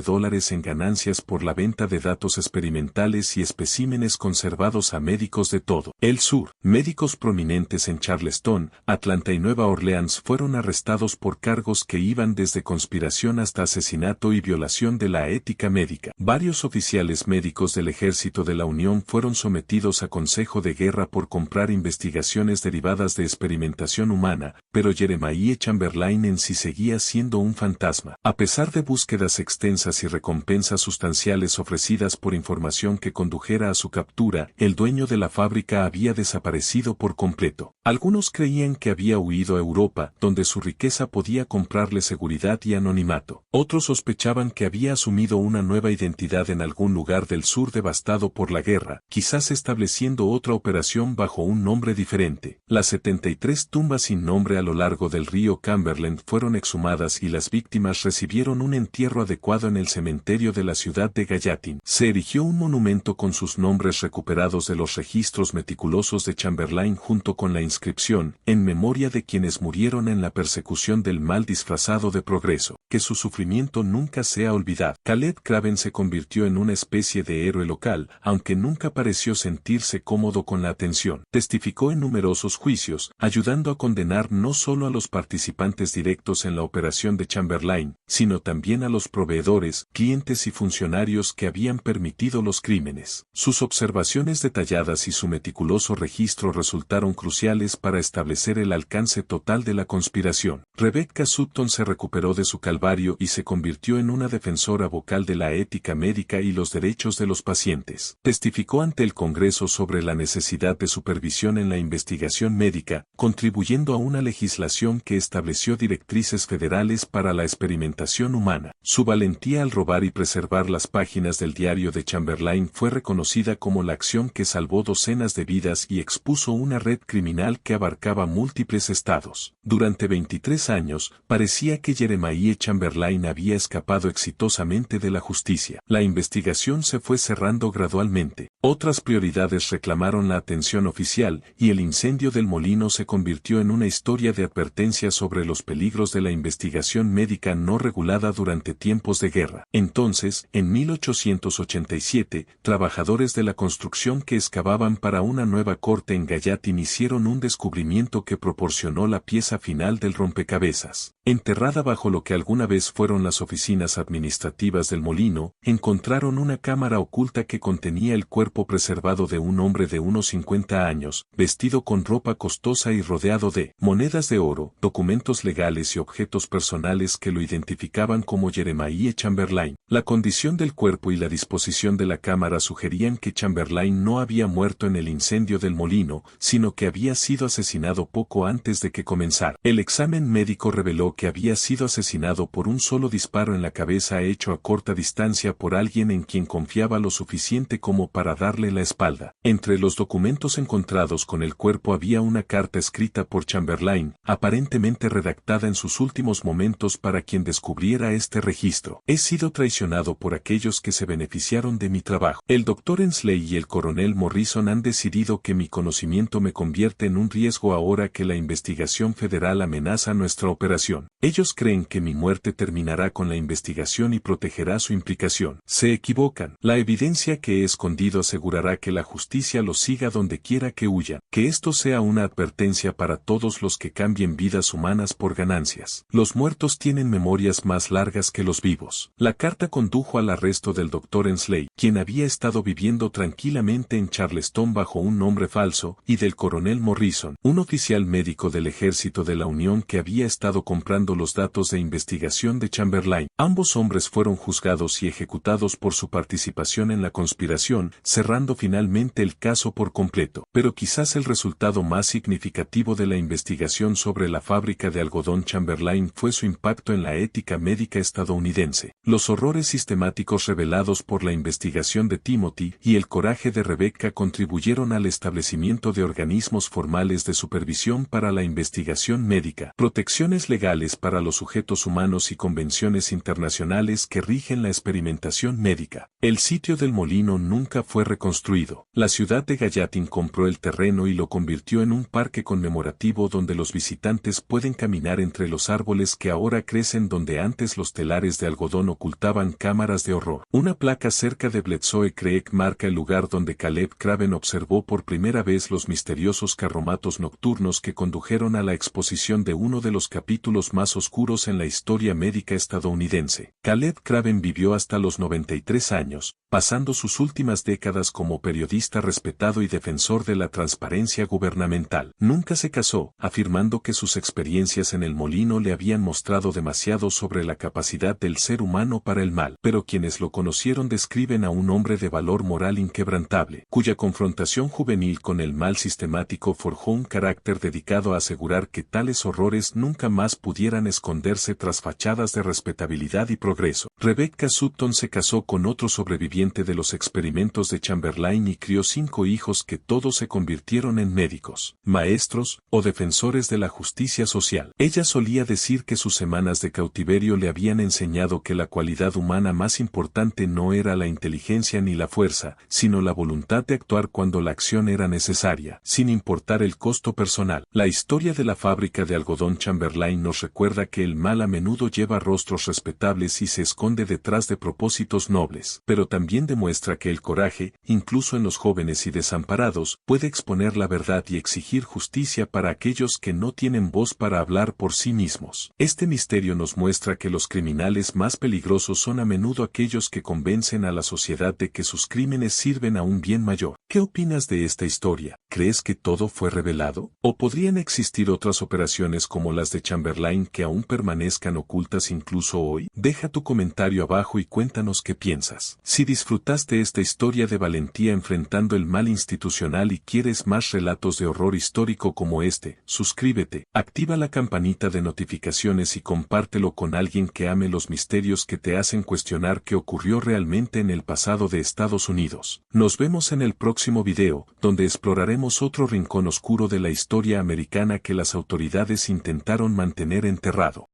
en ganancias por la venta de datos experimentales y especímenes conservados a médicos de todo el sur. Médicos prominentes en Charleston, Atlanta y Nueva Orleans fueron arrestados por cargos que iban desde conspiración hasta asesinato y violación de la ética médica. Varios oficiales médicos del Ejército de la Unión fueron sometidos a consejo de guerra por comprar investigaciones derivadas de experimentación humana, pero Jeremiah Chamberlain en sí seguía siendo un fantasma. A pesar de búsquedas extensas y recompensas sustanciales ofrecidas por información que condujera a su captura, el dueño de la fábrica había desaparecido por completo. Algunos creían que había huido a Europa, donde su riqueza podía comprarle seguridad y anonimato. Otros sospechaban que había asumido una nueva identidad en algún lugar del sur devastado por la guerra, quizás estableciendo otra operación bajo un nombre diferente. Las 73 tumbas sin nombre a lo largo del río Cumberland fueron exhumadas y las víctimas recibieron un entierro adecuado en el cementerio de la ciudad de Gallatin. Se erigió un monumento con sus nombres recuperados de los registros meticulosos de Chamberlain junto con la inscripción, en memoria de quienes murieron en la persecución del mal disfrazado de progreso, que su sufrimiento nunca sea olvidado. Caleb Craven se convirtió en una especie de héroe local, aunque nunca pareció sentirse cómodo con la atención. Testificó en numerosos juicios, ayudando a condenar no solo a los participantes directos en la operación de Chamberlain, sino también a los proveedores, clientes y funcionarios que habían permitido los crímenes. Sus observaciones detalladas y su meticuloso registro resultaron cruciales para establecer el alcance total de la conspiración. Rebecca Sutton se recuperó de su calvario y se convirtió en una defensora vocal de la ética médica y los derechos de los pacientes. Testificó ante el Congreso sobre la necesidad de supervisión en la investigación médica, contribuyendo a una legislación que estableció directrices federales para la experimentación humana. Su valentía al robar y preservar las páginas del diario de Chamberlain fue reconocida como la acción que salvó docenas de vidas y expuso una red criminal que abarcaba múltiples estados. Durante 23 años, parecía que Jeremiah Chamberlain había escapado exitosamente de la justicia. La investigación se fue cerrando gradualmente. Otras prioridades reclamaron la atención oficial, y el incendio del molino se convirtió en una historia de advertencia sobre los peligros de la investigación médica no regulada durante tiempos de guerra. Entonces, en 1887, trabajadores de la construcción que excavaban para una nueva corte en Gallatin hicieron un descubrimiento que proporcionó la pieza final del rompecabezas. Enterrada bajo lo que alguna vez fueron las oficinas administrativas del molino, encontraron una cámara oculta que contenía el cuerpo preservado de un hombre de unos 50 años, vestido con ropa costosa y rodeado de monedas de oro, documentos legales y objetos personales que lo identificaban como Jeremiah Chamberlain. La condición del cuerpo y la disposición de la cámara sugerían que Chamberlain no había muerto en el incendio del molino, sino que había sido asesinado poco antes de que comenzara. El examen médico reveló que había sido asesinado por un solo disparo en la cabeza hecho a corta distancia por alguien en quien confiaba lo suficiente como para darle la espalda. Entre los documentos encontrados con el cuerpo había una carta escrita por Chamberlain, aparentemente redactada en sus últimos momentos para quien descubriera este registro. He sido traicionado por aquellos que se beneficiaron de mi trabajo. El Dr. Ensley y el coronel Morrison han decidido que mi conocimiento me convierte en un riesgo ahora que la investigación federal amenaza nuestra operación. investigación. Ellos creen que mi muerte terminará con la investigación y protegerá su implicación. Se equivocan. La evidencia que he escondido asegurará que la justicia los siga donde quiera que huyan. Que esto sea una advertencia para todos los que cambien vidas humanas por ganancias. Los muertos tienen memorias más largas que los vivos. La carta condujo al arresto del Dr. Ensley, quien había estado viviendo tranquilamente en Charleston bajo un nombre falso, y del coronel Morrison, un oficial médico del ejército de la Unión que había estado comprando los datos de investigación de Chamberlain. Ambos hombres fueron juzgados y ejecutados por su participación en la conspiración, cerrando finalmente el caso por completo. Pero quizás el resultado más significativo de la investigación sobre la fábrica de algodón Chamberlain fue su impacto en la ética médica estadounidense. Los horrores sistemáticos revelados por la investigación de Timothy y el coraje de Rebecca contribuyeron al establecimiento de organismos formales de supervisión para la investigación médica, protecciones legales para los sujetos humanos y convenciones internacionales que rigen la experimentación médica. El sitio del molino nunca fue reconstruido. La ciudad de Gallatin compró el terreno y lo convirtió en un parque conmemorativo donde los visitantes pueden caminar entre los árboles que ahora crecen donde antes los telares de algodón ocultaban cámaras de horror. Una placa cerca de Bledsoe Creek marca el lugar donde Caleb Craven observó por primera vez los misteriosos carromatos nocturnos que condujeron a la exposición de uno de los capítulos más oscuros en la historia médica estadounidense. Caleb Craven vivió hasta los 93 años, pasando sus últimas décadas como periodista respetado y defensor de la transparencia gubernamental. Nunca se casó, afirmando que sus experiencias en el molino le habían mostrado demasiado sobre la capacidad del ser humano para el mal, pero quienes lo conocieron describen a un hombre de valor moral inquebrantable, cuya confrontación juvenil con el mal sistemático forjó un carácter dedicado a asegurar que tales horrores nunca más pudieran esconderse tras fachadas de respetabilidad y progreso. Rebecca Sutton se casó con otro sobreviviente de los experimentos de Chamberlain y crió 5 hijos que todos se convirtieron en médicos, maestros o defensores de la justicia social. Ella solía decir que sus semanas de cautiverio le habían enseñado que la cualidad humana más importante no era la inteligencia ni la fuerza, sino la voluntad de actuar cuando la acción era necesaria, sin importar el costo personal. La historia de la fábrica de algodón Chamberlain nos recuerda que el mal a menudo lleva rostros respetables y se esconde detrás de propósitos nobles, pero también demuestra que el coraje, incluso en los jóvenes y desamparados, puede exponer la verdad y exigir justicia para aquellos que no tienen voz para hablar por sí mismos. Este misterio nos muestra que los criminales más peligrosos son a menudo aquellos que convencen a la sociedad de que sus crímenes sirven a un bien mayor. ¿Qué opinas de esta historia? ¿Crees que todo fue revelado? ¿O podrían existir otras operaciones como las de Chamberlain que aún permanezcan ocultas incluso hoy? Deja tu comentario abajo y cuéntanos qué piensas. Si disfrutaste esta historia de valentía enfrentando el mal institucional y quieres más relatos de horror histórico como este, suscríbete, activa la campanita de notificaciones y compártelo con alguien que ame los misterios que te hacen cuestionar qué ocurrió realmente en el pasado de Estados Unidos. Nos vemos en el próximo video, donde exploraremos otro rincón oscuro de la historia americana que las autoridades intentaron mantener enterrado.